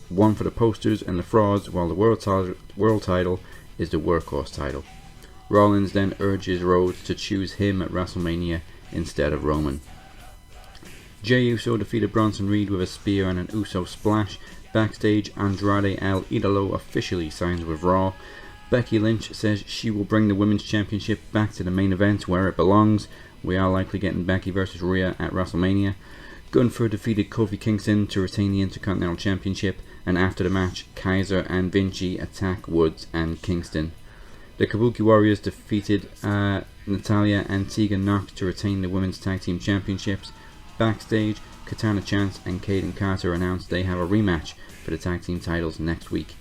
one for the posters and the frauds, while the world title is the workhorse title. Rollins then urges Rhodes to choose him at WrestleMania instead of Roman. Jey Uso defeated Bronson Reed with a spear and an Uso splash. Backstage, Andrade El Idolo officially signs with Raw. Becky Lynch says she will bring the Women's Championship back to the main event where it belongs. We are likely getting Becky versus Rhea at WrestleMania. Gunther defeated Kofi Kingston to retain the Intercontinental Championship, and after the match, Kaiser and Vinci attack Woods and Kingston. The Kabuki Warriors defeated Natalya and Tegan Nox to retain the Women's Tag Team Championships. Backstage, Katana Chance and Kaden Carter announced they have a rematch for the Tag Team titles next week.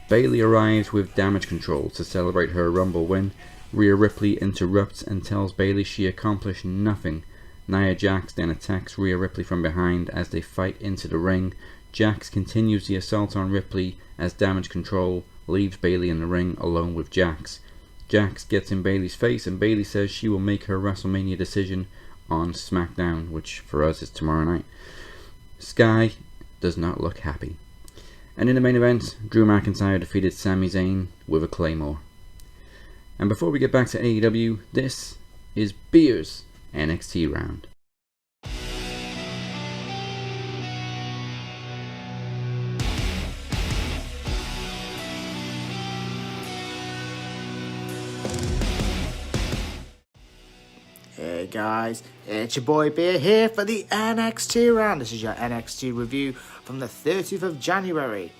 Bayley arrives with Damage Control to celebrate her Rumble win. Rhea Ripley interrupts and tells Bayley she accomplished nothing. Nia Jax then attacks Rhea Ripley from behind as they fight into the ring. Jax continues the assault on Ripley as Damage Control leaves Bayley in the ring alone with Jax. Jax gets in Bayley's face and Bayley says she will make her WrestleMania decision on SmackDown, which for us is tomorrow night. Sky does not look happy. And in the main event, Drew McIntyre defeated Sami Zayn with a Claymore. And before we get back to AEW, this is Beer's NXT round. Hey guys, it's your boy Beer here for the NXT round. This is your NXT review from the 30th of January.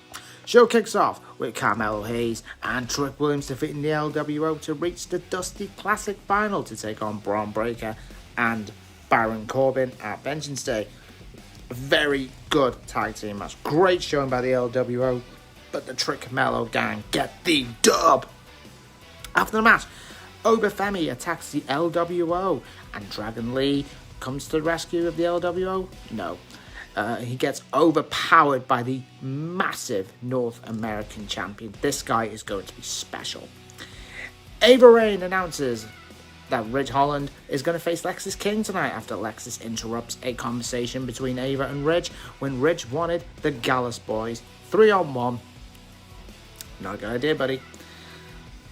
Show kicks off with Carmelo Hayes and Trick Williams defeating the LWO to reach the Dusty Classic final to take on Braun Breaker and Baron Corbin at Vengeance Day. A very good tag team match. Great showing by the LWO, but the Trick Mello gang get the dub. After the match, Obafemi attacks the LWO and Dragon Lee comes to the rescue of the LWO. No. He gets overpowered by the massive North American champion. This guy is going to be special. Ava Raine announces that Ridge Holland is going to face Lexis King tonight after Lexis interrupts a conversation between Ava and Ridge when Ridge wanted the Gallus boys 3-on-1. Not a good idea, buddy.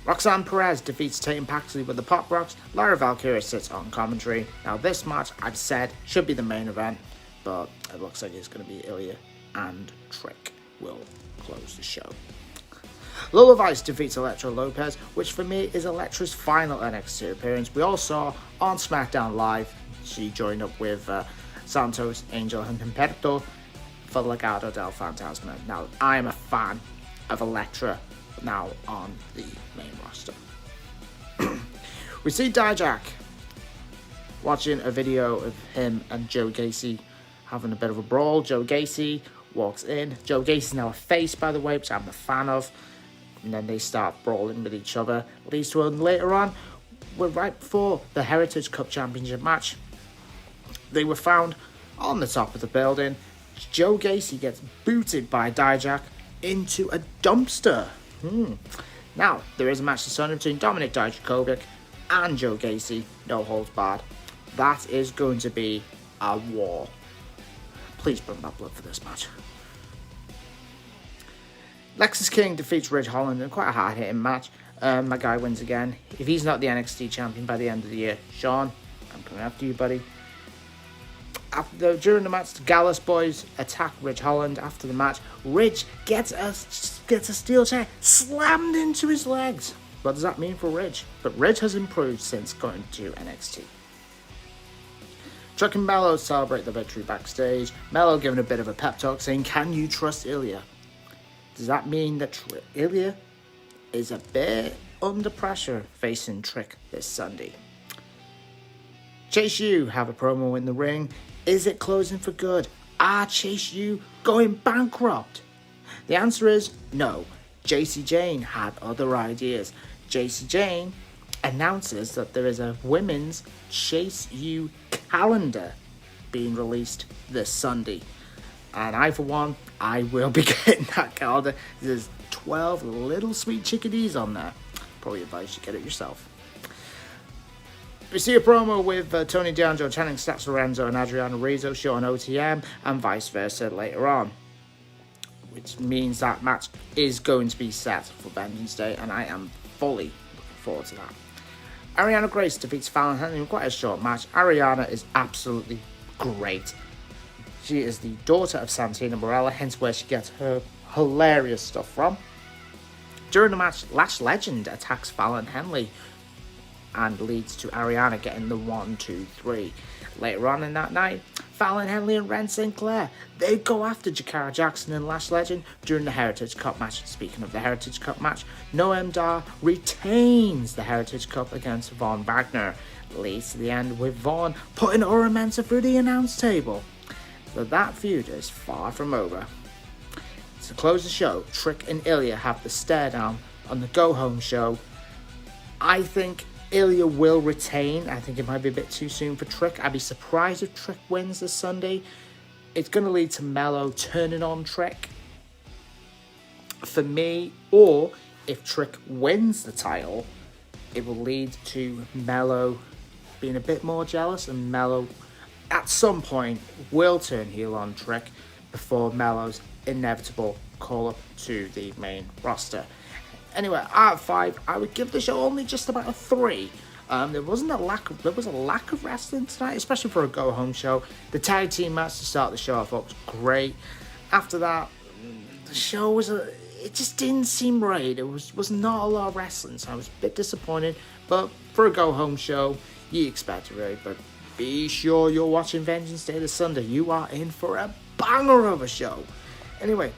Roxanne Perez defeats Tatum Paxley with the Pop Rocks. Lyra Valkyria sits on commentary. Now this match, I've said, should be the main event, but it looks like it's going to be Ilya and Trick will close the show. Lola Vice defeats Elektra Lopez, which for me is Elektra's final NXT appearance. We all saw on SmackDown Live. She joined up with Santos, Angel, and Humberto for Legado del Fantasma. Now, I am a fan of Elektra now on the main roster. We see Dijak watching a video of him and Joe Gacy having a bit of a brawl. Joe Gacy walks in. Joe Gacy's now a face, by the way, which I'm a fan of. And then they start brawling with each other. Leads to one later on. We're right before the Heritage Cup Championship match. They were found on the top of the building. Joe Gacy gets booted by Dijak into a dumpster. Now, there is a match this Sunday between Dominik Dijakovic and Joe Gacy. No holds barred. That is going to be a war. Please bring that blood for this match. Lexus King defeats Ridge Holland in quite a hard-hitting match. My guy wins again. If he's not the NXT champion by the end of the year, Sean, I'm coming after you, buddy. During the match, the Gallus boys attack Ridge Holland. After the match, Ridge gets a steel chair slammed into his legs. What does that mean for Ridge? But Ridge has improved since going to NXT. Truck and Mello celebrate the victory backstage. Mello giving a bit of a pep talk saying, "Can you trust Ilya?" Does that mean that Ilya is a bit under pressure facing Trick this Sunday? Chase U have a promo in the ring. Is it closing for good? Are Chase U going bankrupt? The answer is no. JC Jane had other ideas. JC Jane announces that there is a women's Chase U calendar being released this Sunday. And I, for one, I will be getting that calendar. There's 12 little sweet chickadees on there. Probably advise you get it yourself. We see a promo with Tony D'Angelo, Channing Stats Lorenzo, and Adriano Rizzo showing OTM, and vice versa later on. Which means that match is going to be set for Vengeance Day, and I am fully looking forward to that. Ariana Grace defeats Fallon Henley in quite a short match. Ariana is absolutely great. She is the daughter of Santina Morella, hence where she gets her hilarious stuff from. During the match, Lash Legend attacks Fallon Henley and leads to Ariana getting the 1-2-3. Later on in that night, Fallon Henley and Ren St. Clair, they go after Jakara Jackson and Lash Legend during the Heritage Cup match. Speaking of the Heritage Cup match, Noam Dar retains the Heritage Cup against Von Wagner. Leads to the end with Vaughn putting Ura Mensah through the announce table. So that feud is far from over. To close the show, Trick and Ilya have the stare down on the Go Home show. I think Ilya will retain. I think it might be a bit too soon for Trick. I'd be surprised if Trick wins this Sunday. It's going to lead to Mello turning on Trick for me. Or if Trick wins the title, it will lead to Mello being a bit more jealous, and Mello at some point will turn heel on Trick before Mello's inevitable call up to the main roster. Anyway, out of 5, I would give the show only just about a 3. There was a lack of wrestling tonight, especially for a go home show. The tag team match to start the show I thought was great. After that, the show it just didn't seem right. It was not a lot of wrestling, so I was a bit disappointed. But for a go home show, you expect it, right? But be sure you're watching Vengeance Day this Sunday. You are in for a banger of a show. Anyway,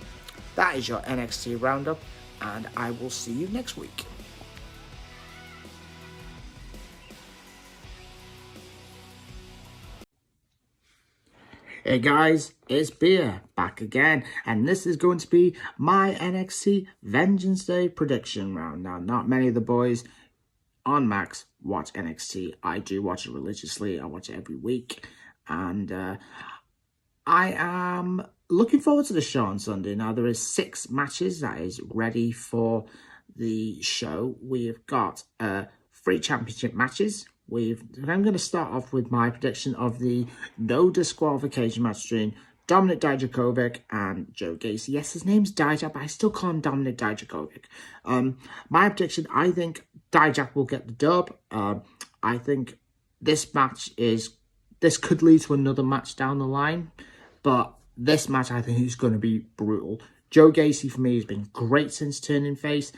that is your NXT roundup, and I will see you next week. Hey guys, it's Beer back again, and this is going to be my NXT Vengeance Day prediction round. Now, not many of the boys on Max watch NXT. I do watch it religiously. I watch it every week, and I am looking forward to the show on Sunday. Now, there is 6 matches that is ready for the show. We have got 3 championship matches. I'm going to start off with my prediction of the no disqualification match between Dominik Dijakovic and Joe Gacy. Yes, his name's Dijak, but I still call him Dominik Dijakovic. My prediction, I think Dijak will get the dub. I think this could lead to another match down the line, but this match I think is going to be brutal. Joe Gacy for me has been great since turning face.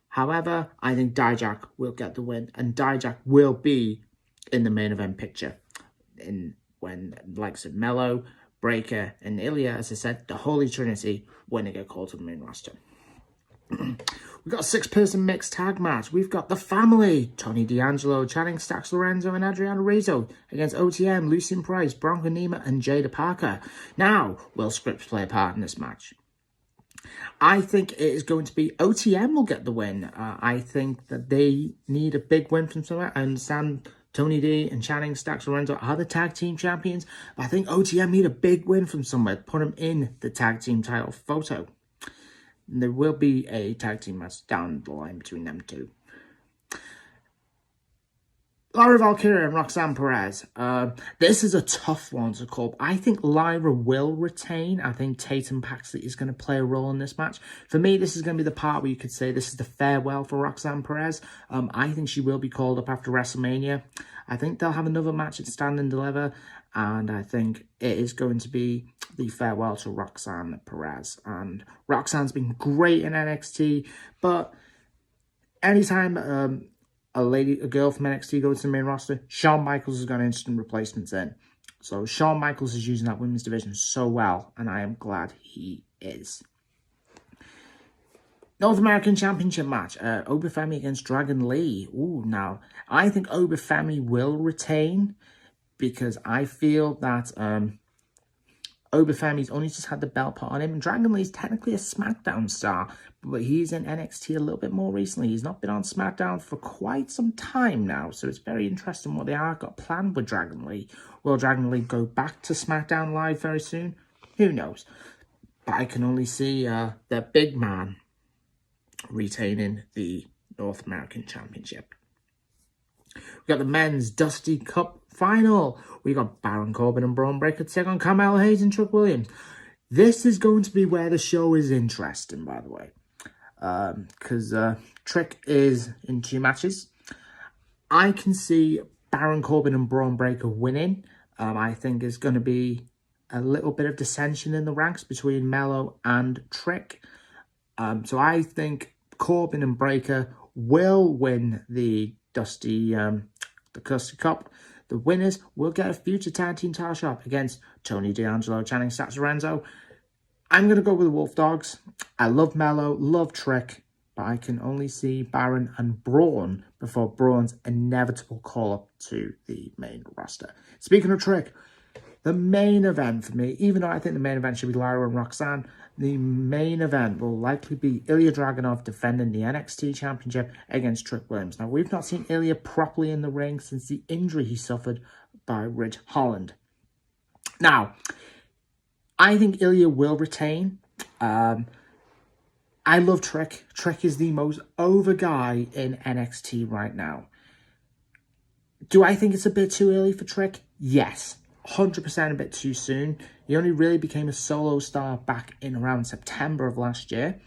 However, I think Dijak will get the win, and Dijak will be in the main event picture in when the likes of Mello, Breaker, and Ilya, as I said, the Holy Trinity, when they get called to the main roster. We've got a 6-person mixed tag match. We've got the family, Tony D'Angelo, Channing Stacks Lorenzo, and Adriano Rizzo against OTM, Lucien Price, Bronco Nima, and Jada Parker. Now, will scripts play a part in this match? I think it is going to be OTM will get the win. I think that they need a big win from somewhere. I understand Tony D and Channing Stacks Lorenzo are the tag team champions, but I think OTM need a big win from somewhere to put them in the tag team title photo. There will be a tag team match down the line between them two. Lyra Valkyria and Roxanne Perez. This is a tough one to call. I think Lyra will retain. I think Tatum Paxley is going to play a role in this match. For me, this is going to be the part where you could say this is the farewell for Roxanne Perez. I think she will be called up after WrestleMania. I think they'll have another match at Stand and Deliver. And I think it is going to be the farewell to Roxanne Perez. And Roxanne's been great in NXT, but anytime a girl from NXT goes to the main roster, Shawn Michaels has got instant replacements in. So Shawn Michaels is using that women's division so well, and I am glad he is. North American Championship match, Obafemi against Dragon Lee. Ooh, now, I think Obafemi will retain, because I feel that Obafemi's only just had the belt put on him. And Dragon Lee's technically a SmackDown star, but he's in NXT a little bit more recently. He's not been on SmackDown for quite some time now, so it's very interesting what they are got planned with Dragon Lee. Will Dragon Lee go back to SmackDown Live very soon? Who knows? But I can only see the big man retaining the North American Championship. We got the men's Dusty Cup final. We got Baron Corbin and Braun Breaker to take on Carmelo Hayes and Trick Williams. This is going to be where the show is interesting, by the way. Because Trick is in 2 matches. I can see Baron Corbin and Braun Breaker winning. I think there's going to be a little bit of dissension in the ranks between Mello and Trick. So I think Corbin and Breaker will win the Dusty Cup. The winners will get a future tag team title shot against Tony D'Angelo, Channing Stacks Lorenzo. I'm going to go with the Wolf Dogs. I love Mello, love Trick, but I can only see Baron and Braun before Braun's inevitable call-up to the main roster. Speaking of Trick, the main event for me, even though I think the main event should be Lyra and Roxanne, the main event will likely be Ilya Dragunov defending the NXT Championship against Trick Williams. Now, we've not seen Ilya properly in the ring since the injury he suffered by Ridge Holland. Now, I think Ilya will retain. I love Trick. Trick is the most over guy in NXT right now. Do I think it's a bit too early for Trick? Yes. 100% a bit too soon. He only really became a solo star back in around September of last year.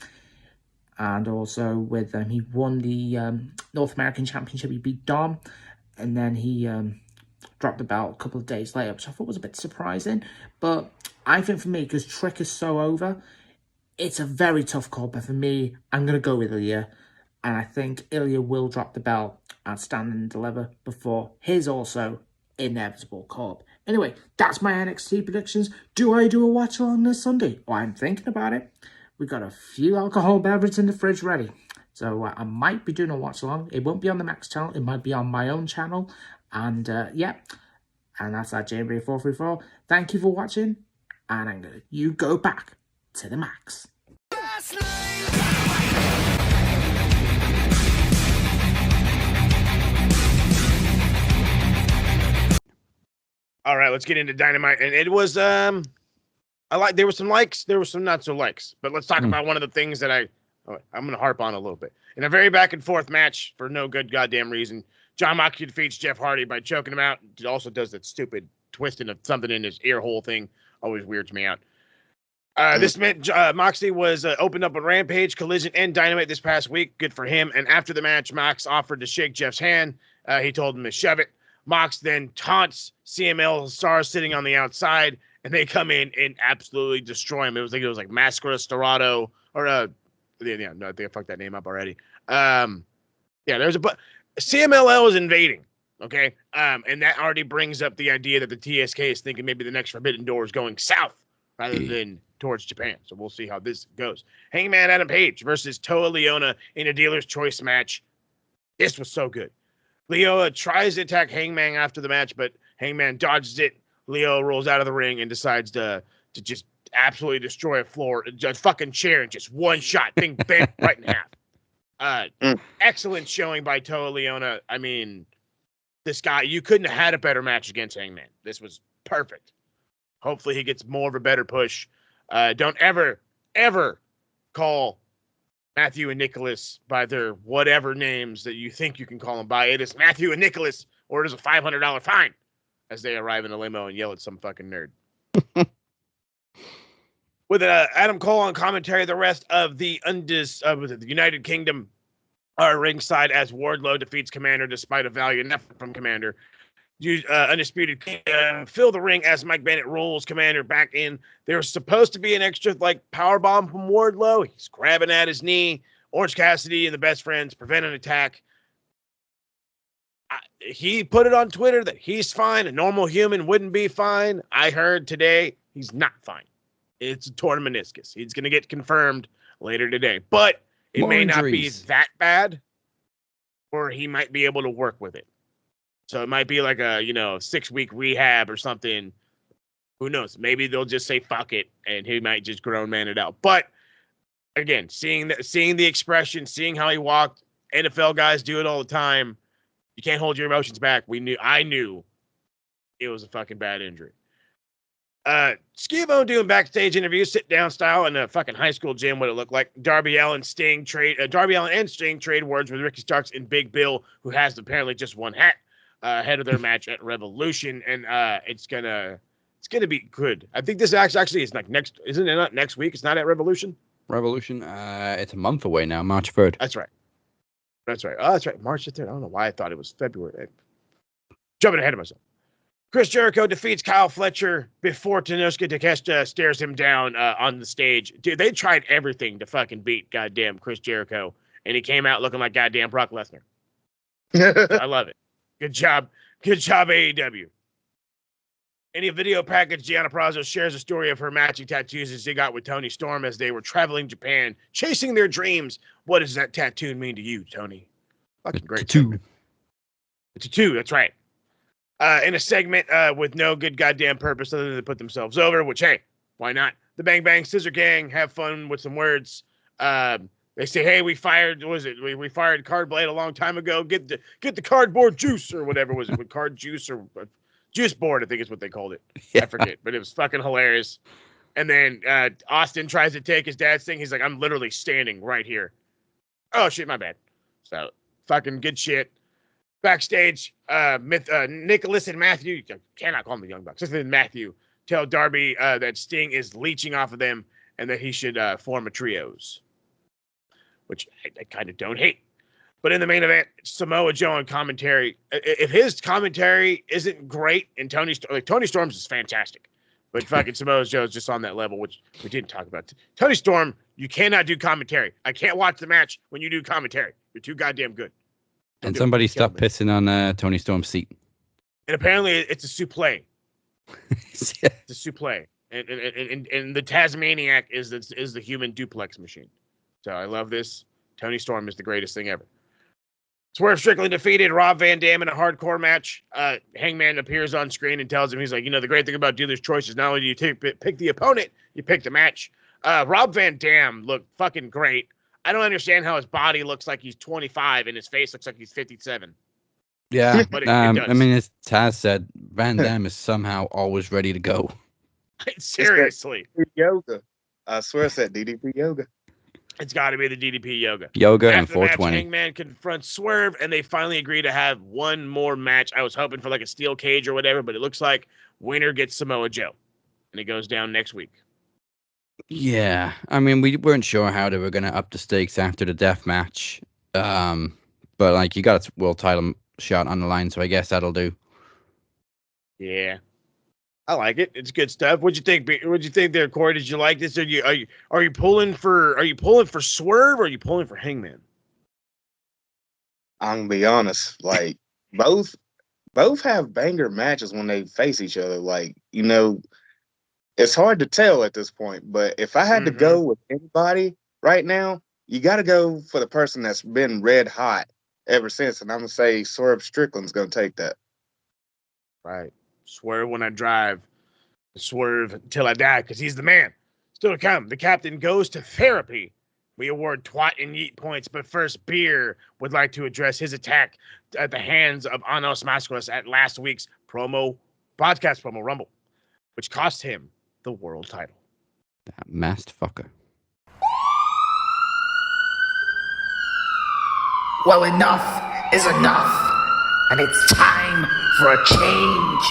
And also with he won the North American Championship. He beat Dom. And then he dropped the belt a couple of days later, which I thought was a bit surprising. But I think for me, because Trick is so over, it's a very tough call. But for me, I'm going to go with Ilya. And I think Ilya will drop the belt at Stand and Deliver before his also inevitable call-up. Anyway, that's my NXT predictions. Do I do a watch-along this Sunday? Oh, I'm thinking about it. We've got a few alcohol beverages in the fridge ready. So I might be doing a watch-along. It won't be on the Max channel. It might be on my own channel. And, yeah. And that's at JB434. Thank you for watching. And I'm going to... You go back to the Max. All right, let's get into Dynamite. And it was, there were some likes, there were some not so likes. But let's talk about one of the things that I'm going to harp on a little bit. In a very back and forth match for no good goddamn reason, John Moxley defeats Jeff Hardy by choking him out. He also does that stupid twisting of something in his ear hole thing. Always weirds me out. This meant Moxley was opened up on Rampage, Collision, and Dynamite this past week. Good for him. And after the match, Mox offered to shake Jeff's hand. He told him to shove it. Mox then taunts CMLL stars sitting on the outside, and they come in and absolutely destroy him. It was like Mascaras, Dorado, or no, I think I fucked that name up already. There's CMLL is invading. Okay. And that already brings up the idea that the TSK is thinking maybe the next Forbidden Door is going south rather than towards Japan. So we'll see how this goes. Hangman Adam Page versus Toa Leona in a dealer's choice match. This was so good. Leona tries to attack Hangman after the match, but Hangman dodges it. Leo rolls out of the ring and decides to just absolutely destroy a floor, a fucking chair, and just one shot, thing bent right in half. Excellent showing by Toa Leona. I mean, this guy, you couldn't have had a better match against Hangman. This was perfect. Hopefully he gets more of a better push. Don't ever call Matthew and Nicholas by their whatever names that you think you can call them by. It is Matthew and Nicholas, or it is a $500 fine as they arrive in a limo and yell at some fucking nerd. With Adam Cole on commentary, the rest of the United Kingdom are ringside as Wardlow defeats Commander despite a valiant effort from Commander. Undisputed fill the ring as Mike Bennett rolls Commander back in. There's supposed to be an extra power bomb from Wardlow. He's grabbing at his knee. Orange Cassidy and the Best Friends prevent an attack. He put it on Twitter that he's fine. A normal human wouldn't be fine. I heard today he's not fine. It's a torn meniscus. He's going to get confirmed later today, but it may not be that bad, or he might be able to work with it. So it might be like a 6-week rehab or something. Who knows? Maybe they'll just say fuck it, and he might just grown man it out. But again, seeing the expression, seeing how he walked, NFL guys do it all the time. You can't hold your emotions back. I knew it was a fucking bad injury. Ski-Bone doing backstage interviews, sit down style in a fucking high school gym. What it looked like. Darby Allin and Sting trade words with Ricky Starks and Big Bill, who has apparently just one hat. Ahead of their match at Revolution, and it's gonna be good. I think this actually is next. Isn't it not next week? It's not at Revolution. Revolution. It's a month away now, March 3rd. That's right. Oh, that's right. March 3rd. I don't know why I thought it was February. Jumping ahead of myself. Chris Jericho defeats Kyle Fletcher before Tenosuke Takeshita stares him down on the stage. Dude, they tried everything to fucking beat goddamn Chris Jericho, and he came out looking like goddamn Brock Lesnar. I love it. Good job, AEW. In a video package, Gianna Prazo shares a story of her matching tattoos as they got with Tony Storm as they were traveling Japan, chasing their dreams. What does that tattoo mean to you, Tony? Fucking great. Tattoo. It's a two, that's right. In a segment with no good goddamn purpose other than to put themselves over, which, hey, why not? The Bang Bang Scissor Gang have fun with some words. They say, hey, we fired Card Blade a long time ago. Get the cardboard juice or whatever was it? With card juice or juice board, I think is what they called it. Yeah. I forget, but it was fucking hilarious. And then Austin tries to take his dad's thing. He's like, I'm literally standing right here. Oh, shit, my bad. So fucking good shit. Backstage, Nicholas and Matthew, you cannot call them the Young Bucks. Just Matthew tell Darby that Sting is leeching off of them and that he should form a trios. Which I kind of don't hate. But in the main event, Samoa Joe on commentary. If his commentary isn't great, and Tony Storm's is fantastic, but fucking Samoa Joe's just on that level, which we didn't talk about. Tony Storm, you cannot do commentary. I can't watch the match when you do commentary. You're too goddamn good. And somebody stopped pissing on Tony Storm's seat. And apparently it's a suplex. It's a suplex. And the Tasmaniac is the human duplex machine. So I love this. Tony Storm is the greatest thing ever. Swerve Strickland defeated Rob Van Dam in a hardcore match. Hangman appears on screen and tells him, he's like, the great thing about dealer's choice is not only do you pick the opponent, you pick the match. Rob Van Dam looked fucking great. I don't understand how his body looks like he's 25 and his face looks like he's 57. Yeah, but it does. I mean, as Taz said, Van Dam is somehow always ready to go. Seriously. Yoga. I swear it's that DDP yoga. It's got to be the DDP yoga. Yoga and After 420. The match, Hangman confronts Swerve, and they finally agree to have one more match. I was hoping for like a steel cage or whatever, but it looks like winner gets Samoa Joe, and it goes down next week. Yeah, I mean, we weren't sure how they were going to up the stakes after the death match, but like you got a world title shot on the line, so I guess that'll do. Yeah, I like it. It's good stuff. What'd you think? What'd you think there, Corey? Did you like this? Are you pulling for Swerve or are you pulling for Hangman? I'm gonna be honest, like both both have banger matches when they face each other. Like, you know, it's hard to tell at this point, but if I had to go with anybody right now, you got to go for the person that's been red hot ever since. And I'm going to say Swerve Strickland's going to take that. Right. Swerve when I drive. Swerve until I die, because he's the man. Still to come, the captain goes to therapy. We award twat and yeet points, but first, Beer would like to address his attack at the hands of Anon Mascaras at last week's podcast promo Rumble, which cost him the world title. That masked fucker. Well, enough is enough, and it's time for a change.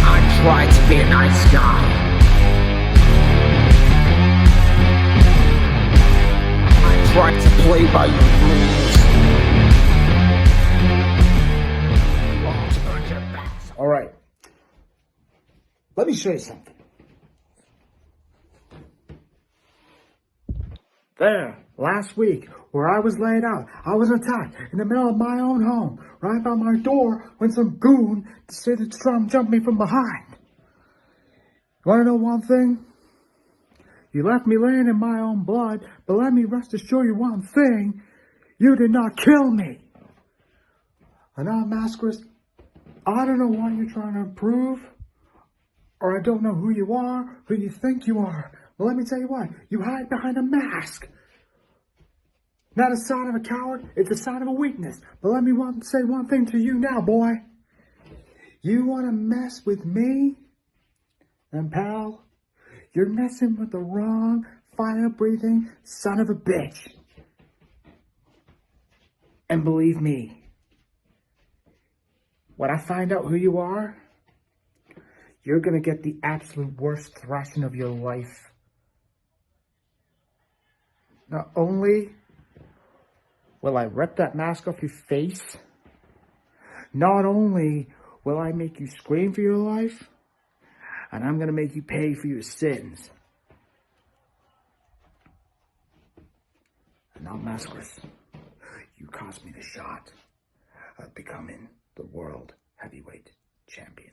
I try to be a nice guy. I try to play by your rules. All right. Let me show you something. There, last week, where I was laid out, I was attacked in the middle of my own home, right by my door, when some goon decided to try and jump me from behind. You want to know one thing? You left me laying in my own blood, but let me rest assure you one thing. You did not kill me. Anon Mascaras, I don't know what you're trying to prove, or I don't know who you are, who you think you are. Well, let me tell you what, you hide behind a mask. Not a sign of a coward, it's a sign of a weakness. But let me say one thing to you now, boy. You want to mess with me? And pal, you're messing with the wrong fire-breathing son of a bitch. And believe me, when I find out who you are, you're going to get the absolute worst thrashing of your life. Not only will I rip that mask off your face, not only will I make you scream for your life, and I'm going to make you pay for your sins. Anon Mascaras, you cost me the shot of becoming the world heavyweight champion.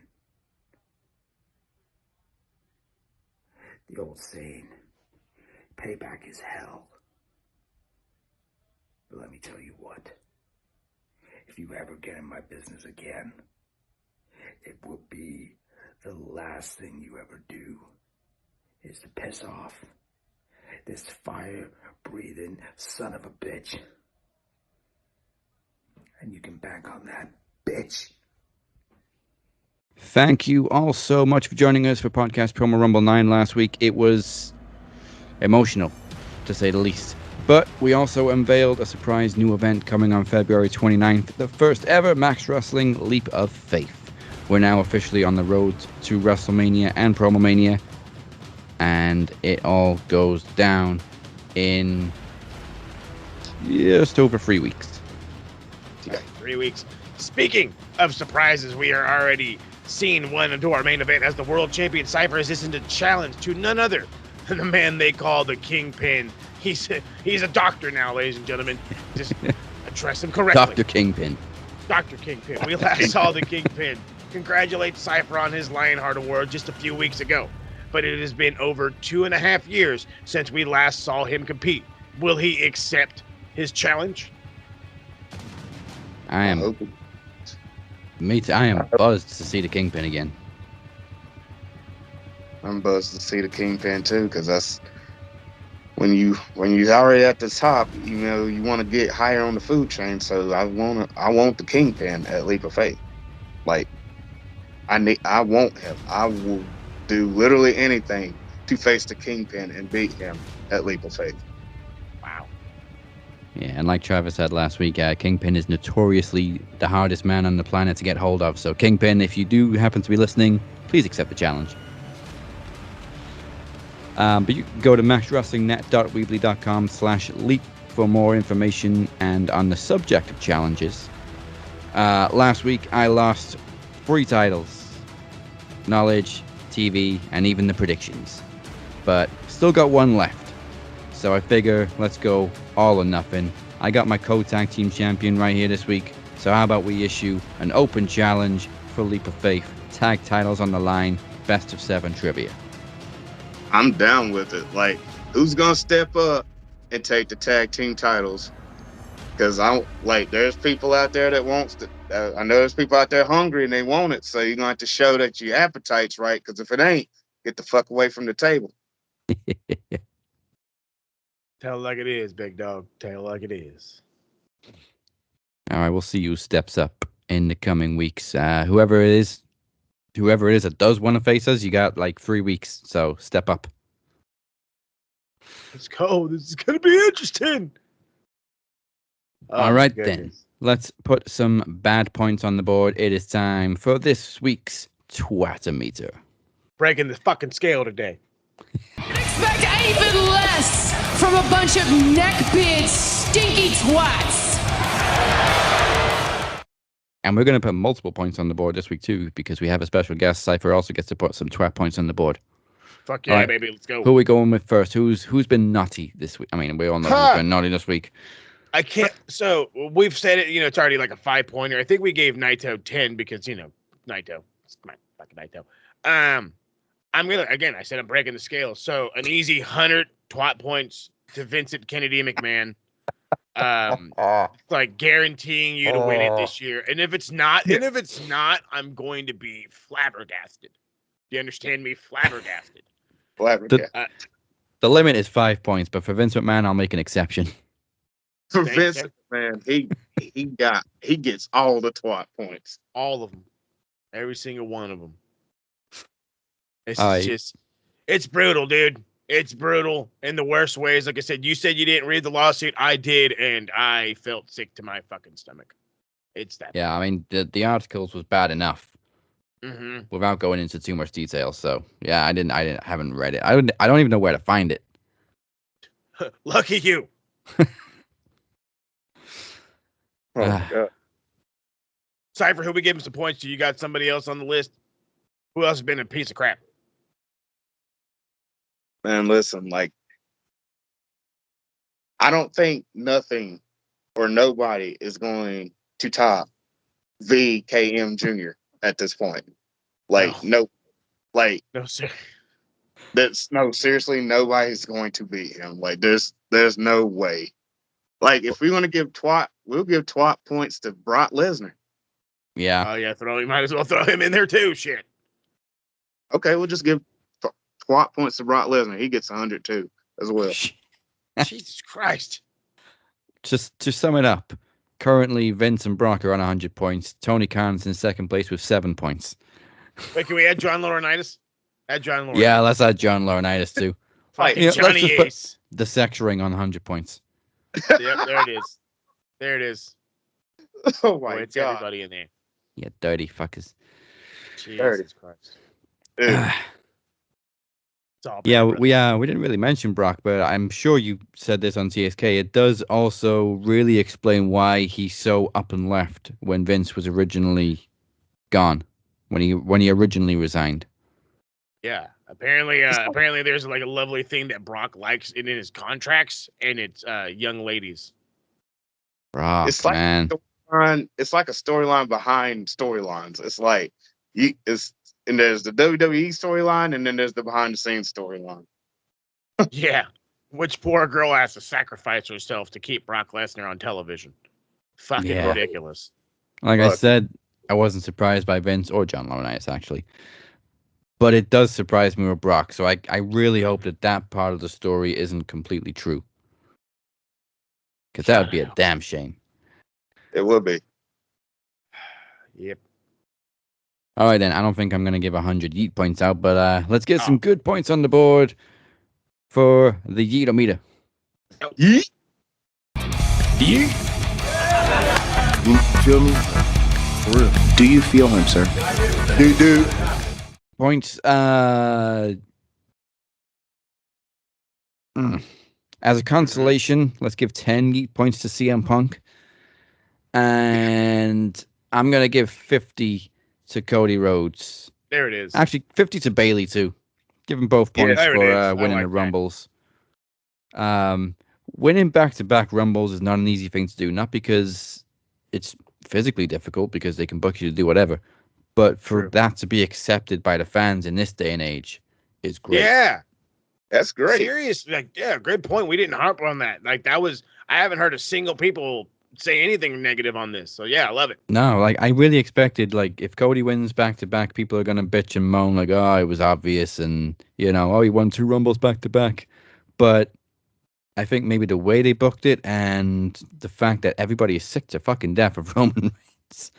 The old saying, payback is hell. But let me tell you what, if you ever get in my business again, it will be the last thing you ever do is to piss off this fire-breathing son of a bitch. And you can bank on that, bitch. Thank you all so much for joining us for Podcast Promo Rumble 9 last week. It was emotional, to say the least. But we also unveiled a surprise new event coming on February 29th, the first ever Max Wrestling Leap of Faith. We're now officially on the road to WrestleMania and Promomania, and it all goes down in just over 3 weeks. Yeah, 3 weeks. Speaking of surprises, we are already seeing one into our main event as the World Champion Cypher is isn't a challenge to none other than the man they call the Kingpin. He's a doctor now, ladies and gentlemen. Just address him correctly. Dr. Kingpin. Dr. Kingpin. We last saw the Kingpin congratulate Cypher on his Lionheart Award just a few weeks ago. But it has been over 2.5 years since we last saw him compete. Will he accept his challenge? I am buzzed to see the Kingpin again. I'm buzzed to see the Kingpin too, because that's when you're already at the top, you know, you want to get higher on the food chain. So I want the Kingpin at Leap of Faith. Like, I want him. I will do literally anything to face the Kingpin and beat him at Leap of Faith. Wow. Yeah, and like Travis said last week, Kingpin is notoriously the hardest man on the planet to get hold of. So Kingpin, if you do happen to be listening, please accept the challenge. But you can go to maxwrestlingnet.weebly.com/leap for more information and on the subject of challenges. Last week, I lost 3 titles. Knowledge, TV, and even the predictions. But still got 1 left. So I figure let's go all or nothing. I got my co-tag team champion right here this week. So how about we issue an open challenge for Leap of Faith? Tag titles on the line, best of 7 trivia. I'm down with it. Like, who's gonna step up and take the tag team titles? Because there's people out there that wants to. I know there's people out there hungry and they want it. So you're gonna have to show that your appetite's right. Because if it ain't, get the fuck away from the table. Tell it like it is, big dog. Tell it like it is. All right, we'll see who steps up in the coming weeks. Whoever it is that does want to face us, you got like 3 weeks. So step up. Let's go. This is gonna be interesting. All right, then. Let's put some bad points on the board. It is time for this week's Twatometer. Breaking the fucking scale today. Expect even less from a bunch of neckbeard stinky twats. And we're going to put multiple points on the board this week, too, because we have a special guest. Cypher also gets to put some twat points on the board. Fuck yeah, right, baby. Let's go. Who are we going with first? Who's been naughty this week? I mean, we all know who's been naughty this week. I can't. So we've said it. It's already like a 5-pointer. I think we gave Naito 10 because Naito. It's my fucking Naito. I'm gonna I said I'm breaking the scale. So an easy 100 twat points to Vincent Kennedy McMahon. Like guaranteeing you to win it this year. And if it's not, I'm going to be flabbergasted. Do you understand me? Flabbergasted. The limit is 5 points, but for Vince McMahon, I'll make an exception. For Vince McMahon, he gets all the twat points. All of them. Every single one of them. It's brutal, dude. It's brutal in the worst ways. Like I said, you said you didn't read the lawsuit. I did, and I felt sick to my fucking stomach. It's that. Yeah, I mean, the articles was bad enough. Mm-hmm. Without going into too much detail. So yeah, I haven't read it. I don't even know where to find it. Lucky you. Oh my God. Cypher, who we gave him some points to? You got somebody else on the list? Who else has been a piece of crap? Man, listen, I don't think nothing or nobody is going to top VKM Jr. at this point. No, sir. Seriously, nobody's going to beat him. There's no way. If we want to give we'll give twat points to Brock Lesnar. Yeah. Oh yeah, you might as well throw him in there too. Shit. Okay, we'll just give twat points to Brock Lesnar. He gets 100 too, as well. Jesus Christ. Just to sum it up, currently Vince and Brock are on 100 points. Tony Khan's in second place with 7 points. Wait, can we add John Laurinaitis? Add John Laurinaitis. Yeah, let's add John Laurinaitis too. Johnny Ace. The sex ring on 100 points. Yep, there it is. There it is. Oh my it's God. Everybody in there. Yeah, dirty fuckers. Jesus Christ. Yeah, we didn't really mention Brock, but I'm sure you said this on CSK. It does also really explain why he's so up and left when Vince was originally gone, when he originally resigned. Yeah, apparently there's like a lovely thing that Brock likes in his contracts, and it's young ladies. Brock, it's like man. It's like a storyline behind storylines. It's like and there's the WWE storyline, and then there's the behind the scenes storyline. Yeah, which poor girl has to sacrifice herself to keep Brock Lesnar on television. Fucking ridiculous. Like I said, I wasn't surprised by Vince or John Laurinaitis, actually. But it does surprise me with Brock, so I really hope that part of the story isn't completely true. Because that would be a damn shame. It would be. Yep. All right, then. I don't think I'm going to give 100 yeet points out, but let's get some good points on the board for the Yeet-o-meter. Yeet? Yeet? You feel me? For real. Do you feel him, sir? Do. Points, as a consolation, let's give 10 yeet points to CM Punk. And I'm going to give 50 to Cody Rhodes. There it is. Actually, 50 to Bailey, too. Give them both points for winning the like Rumbles. winning back-to-back Rumbles is not an easy thing to do, not because it's physically difficult, because they can book you to do whatever, but for that to be accepted by the fans in this day and age is great. Yeah. That's great. Serious, like, yeah, great point. We didn't harp on that. Like, that was, I haven't heard a single people say anything negative on this. So yeah, I love it. No, like I really expected, like if Cody wins back to back, people are gonna bitch and moan like, oh, it was obvious, and oh, he won 2 Rumbles back to back. But I think maybe the way they booked it and the fact that everybody is sick to fucking death of Roman Reigns,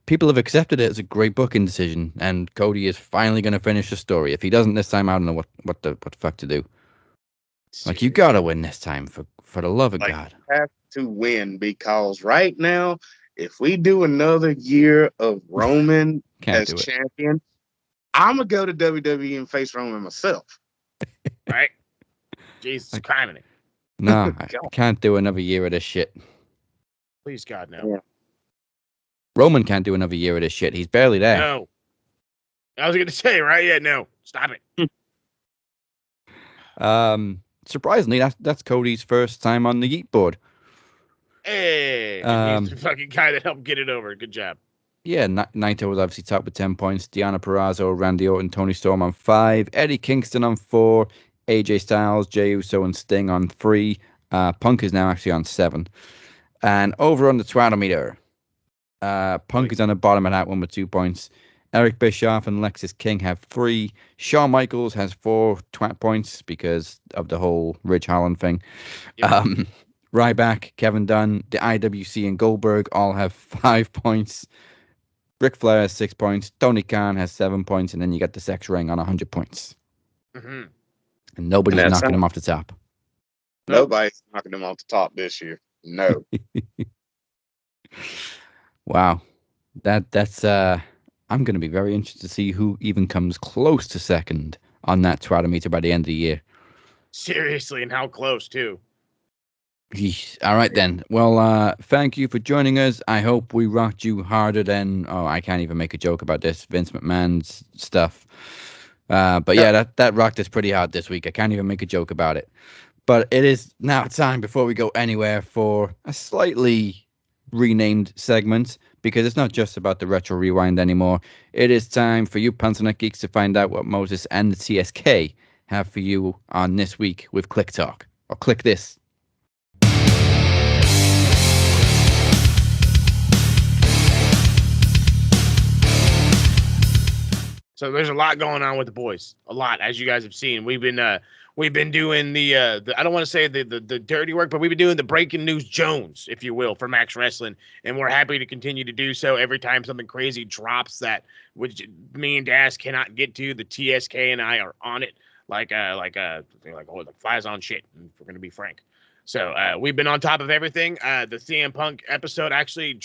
people have accepted it as a great booking decision, and Cody is finally gonna finish the story. If he doesn't this time, I don't know what the fuck to do. Like, you gotta win this time for the love of God. You have to win, because right now, if we do another year of Roman as champion, I'm gonna go to WWE and face Roman myself. Right? Jesus Christ. No, I can't do another year of this shit. Please, God, no. Yeah. Roman can't do another year of this shit. He's barely there. No. I was gonna say, right? Yeah, no. Stop it. Surprisingly, that's Cody's first time on the Yeet board. Hey, he's the fucking guy that helped get it over. Good job. Yeah, Naito was obviously top with 10 points. Deonna Purrazzo, Randy Orton, Tony Storm on 5. Eddie Kingston on 4. AJ Styles, Jey Uso, and Sting on 3. Punk is now actually on 7. And over on the Twatometer, Punk is on the bottom of that one with 2 points. Eric Bischoff and Lexis King have 3. Shawn Michaels has 4 points because of the whole Ridge Holland thing. Yep. Ryback, Kevin Dunn, the IWC, and Goldberg all have 5 points. Ric Flair has 6 points. Tony Khan has 7 points. And then you got the Sex Ring on 100 points. Mm-hmm. And nobody's knocking him off the top. Nobody's knocking him off the top this year. No. Wow. That's I'm going to be very interested to see who even comes close to second on that Twatometer by the end of the year. Seriously, and how close, too. All right, then. Well, thank you for joining us. I hope we rocked you harder than... Oh, I can't even make a joke about this. Vince McMahon's stuff. But yeah, that rocked us pretty hard this week. I can't even make a joke about it. But it is now time, before we go anywhere, for a slightly renamed segment, because it's not just about the Retro Rewind anymore. It is time for you Pantsernut Geeks to find out what Moses and the TSK have for you on this week with Click Talk. Or Click This. So there's a lot going on with the boys. A lot, as you guys have seen. We've been doing the I don't want to say the dirty work, but we've been doing the breaking news Jones, if you will, for Max Wrestling, and we're happy to continue to do so. Every time something crazy drops that which me and Daz cannot get to, the TSK and I are on it like flies on shit, if we're gonna be frank. So we've been on top of everything. The CM Punk episode actually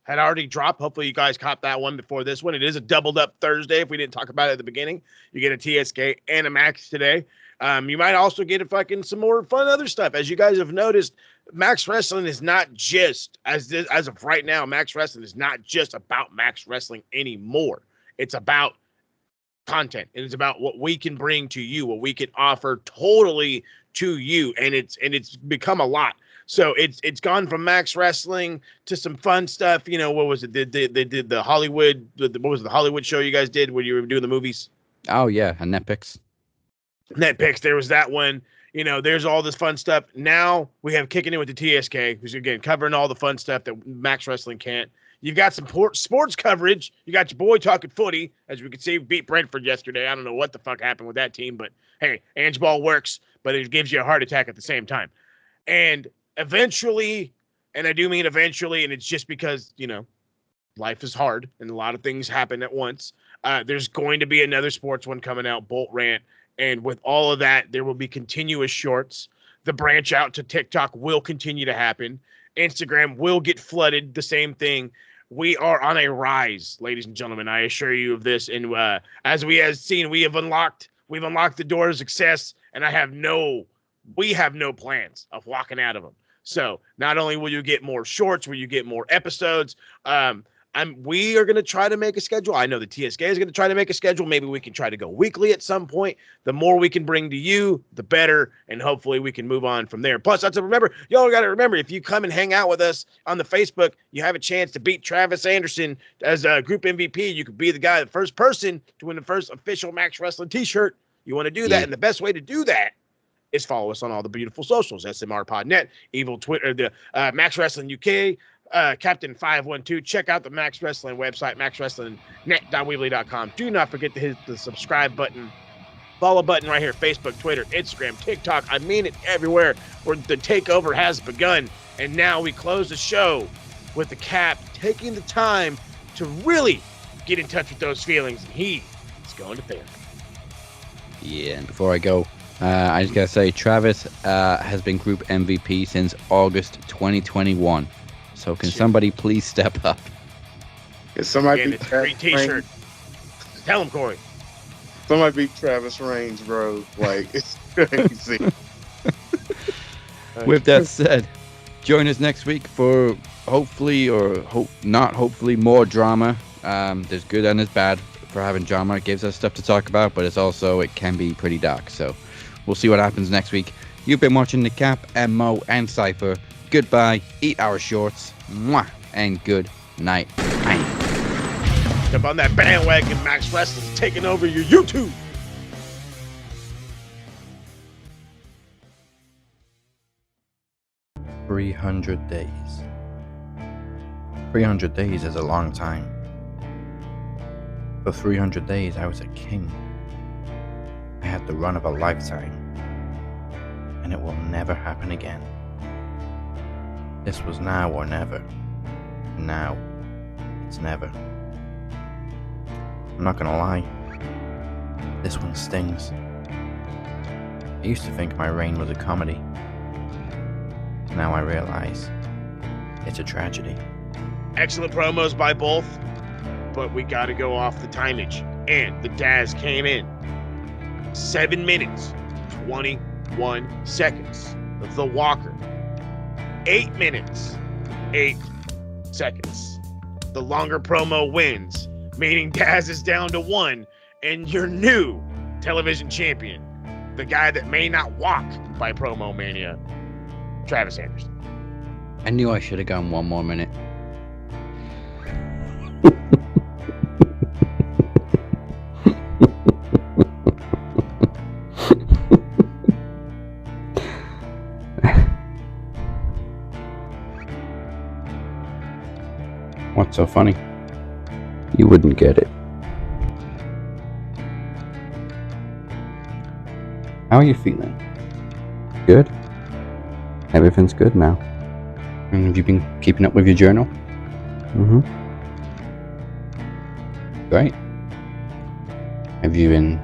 had already dropped. Hopefully you guys caught that one before this one. It is a doubled up Thursday. If we didn't talk about it at the beginning, you get a TSK and a Max today. You might also get some more fun other stuff. As you guys have noticed, Max Wrestling is not just, as of right now, Max Wrestling is not just about Max Wrestling anymore. It's about content. It's about what we can bring to you, what we can offer totally to you, and it's become a lot. So it's gone from Max Wrestling to some fun stuff. What was it? They did the Hollywood. What was the Hollywood show you guys did when you were doing the movies? Oh yeah, and Netpicks. There was that one. There's all this fun stuff. Now we have kicking in with the TSK, who's again covering all the fun stuff that Max Wrestling can't. You've got some sports coverage. You got your boy talking footy. As we can see, beat Brentford yesterday. I don't know what the fuck happened with that team, but hey, Ange Ball works, but it gives you a heart attack at the same time. And eventually, and I do mean eventually, and it's just because, life is hard and a lot of things happen at once. There's going to be another sports one coming out, Bolt Rant. And with all of that, there will be continuous shorts. The branch out to TikTok will continue to happen. Instagram will get flooded. The same thing. We are on a rise, ladies and gentlemen. I assure you of this. And as we have seen, we've unlocked the door of success. And we have no plans of walking out of them. So not only will you get more shorts, will you get more episodes. We are going to try to make a schedule. I know the TSK is going to try to make a schedule. Maybe we can try to go weekly at some point. The more we can bring to you, the better, and hopefully we can move on from there. Plus, remember, y'all got to remember, if you come and hang out with us on the Facebook, you have a chance to beat Travis Anderson as a group MVP. You could be the guy, the first person to win the first official Max Wrestling t-shirt. You want to do that, and the best way to do that is follow us on all the beautiful socials, SMRPodNet, Evil Twitter, the Max Wrestling UK, Captain 512. Check out the Max Wrestling website, maxwrestlingnet.weebly.com. Do not forget to hit the subscribe button, follow button right here, Facebook, Twitter, Instagram, TikTok. I mean it everywhere, where the takeover has begun. And now we close the show with the Cap taking the time to really get in touch with those feelings, and he is going to therapy. Yeah, and before I go, I just gotta say, Travis has been Group MVP since August 2021. So can somebody please step up? If somebody beat free t-shirt. Tell him, Corey. Somebody beat Travis Reigns, bro. Like, it's crazy. With that said, join us next week for hopefully, or not hopefully, more drama. There's good and there's bad for having drama. It gives us stuff to talk about, but it can be pretty dark. So we'll see what happens next week. You've been watching the Cap, Mo, and Cypher. Goodbye, eat our shorts, mwah, and good night. Bye. Jump on that bandwagon, Max Wrestling's taking over your YouTube. $300 days. 300 days is a long time. For 300 days, I was a king. I had the run of a lifetime. And it will never happen again. This was now or never. Now, it's never. I'm not gonna lie. This one stings. I used to think my reign was a comedy. Now I realize it's a tragedy. Excellent promos by both, but we gotta go off the timage. And the Daz came in 7 minutes, 21 seconds. The Walker, 8 minutes, 8 seconds. The longer promo wins, meaning Daz is down to 1, and your new television champion, the guy that may not walk by Promo Mania, Travis Anderson. I knew I should have gone 1 more minute. What's so funny? You wouldn't get it. How are you feeling? Good? Everything's good now. And have you been keeping up with your journal? Mm-hmm. Great. Have you been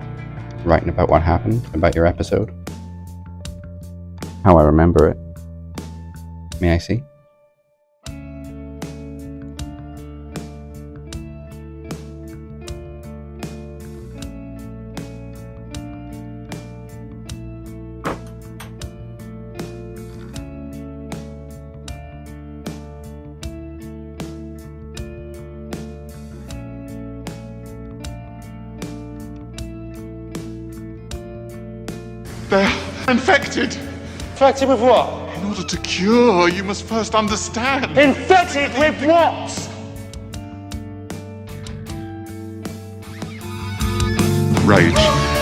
writing about what happened, about your episode? How I remember it? May I see? They're infected. Infected with what? In order to cure, you must first understand. Infected with what? Rage.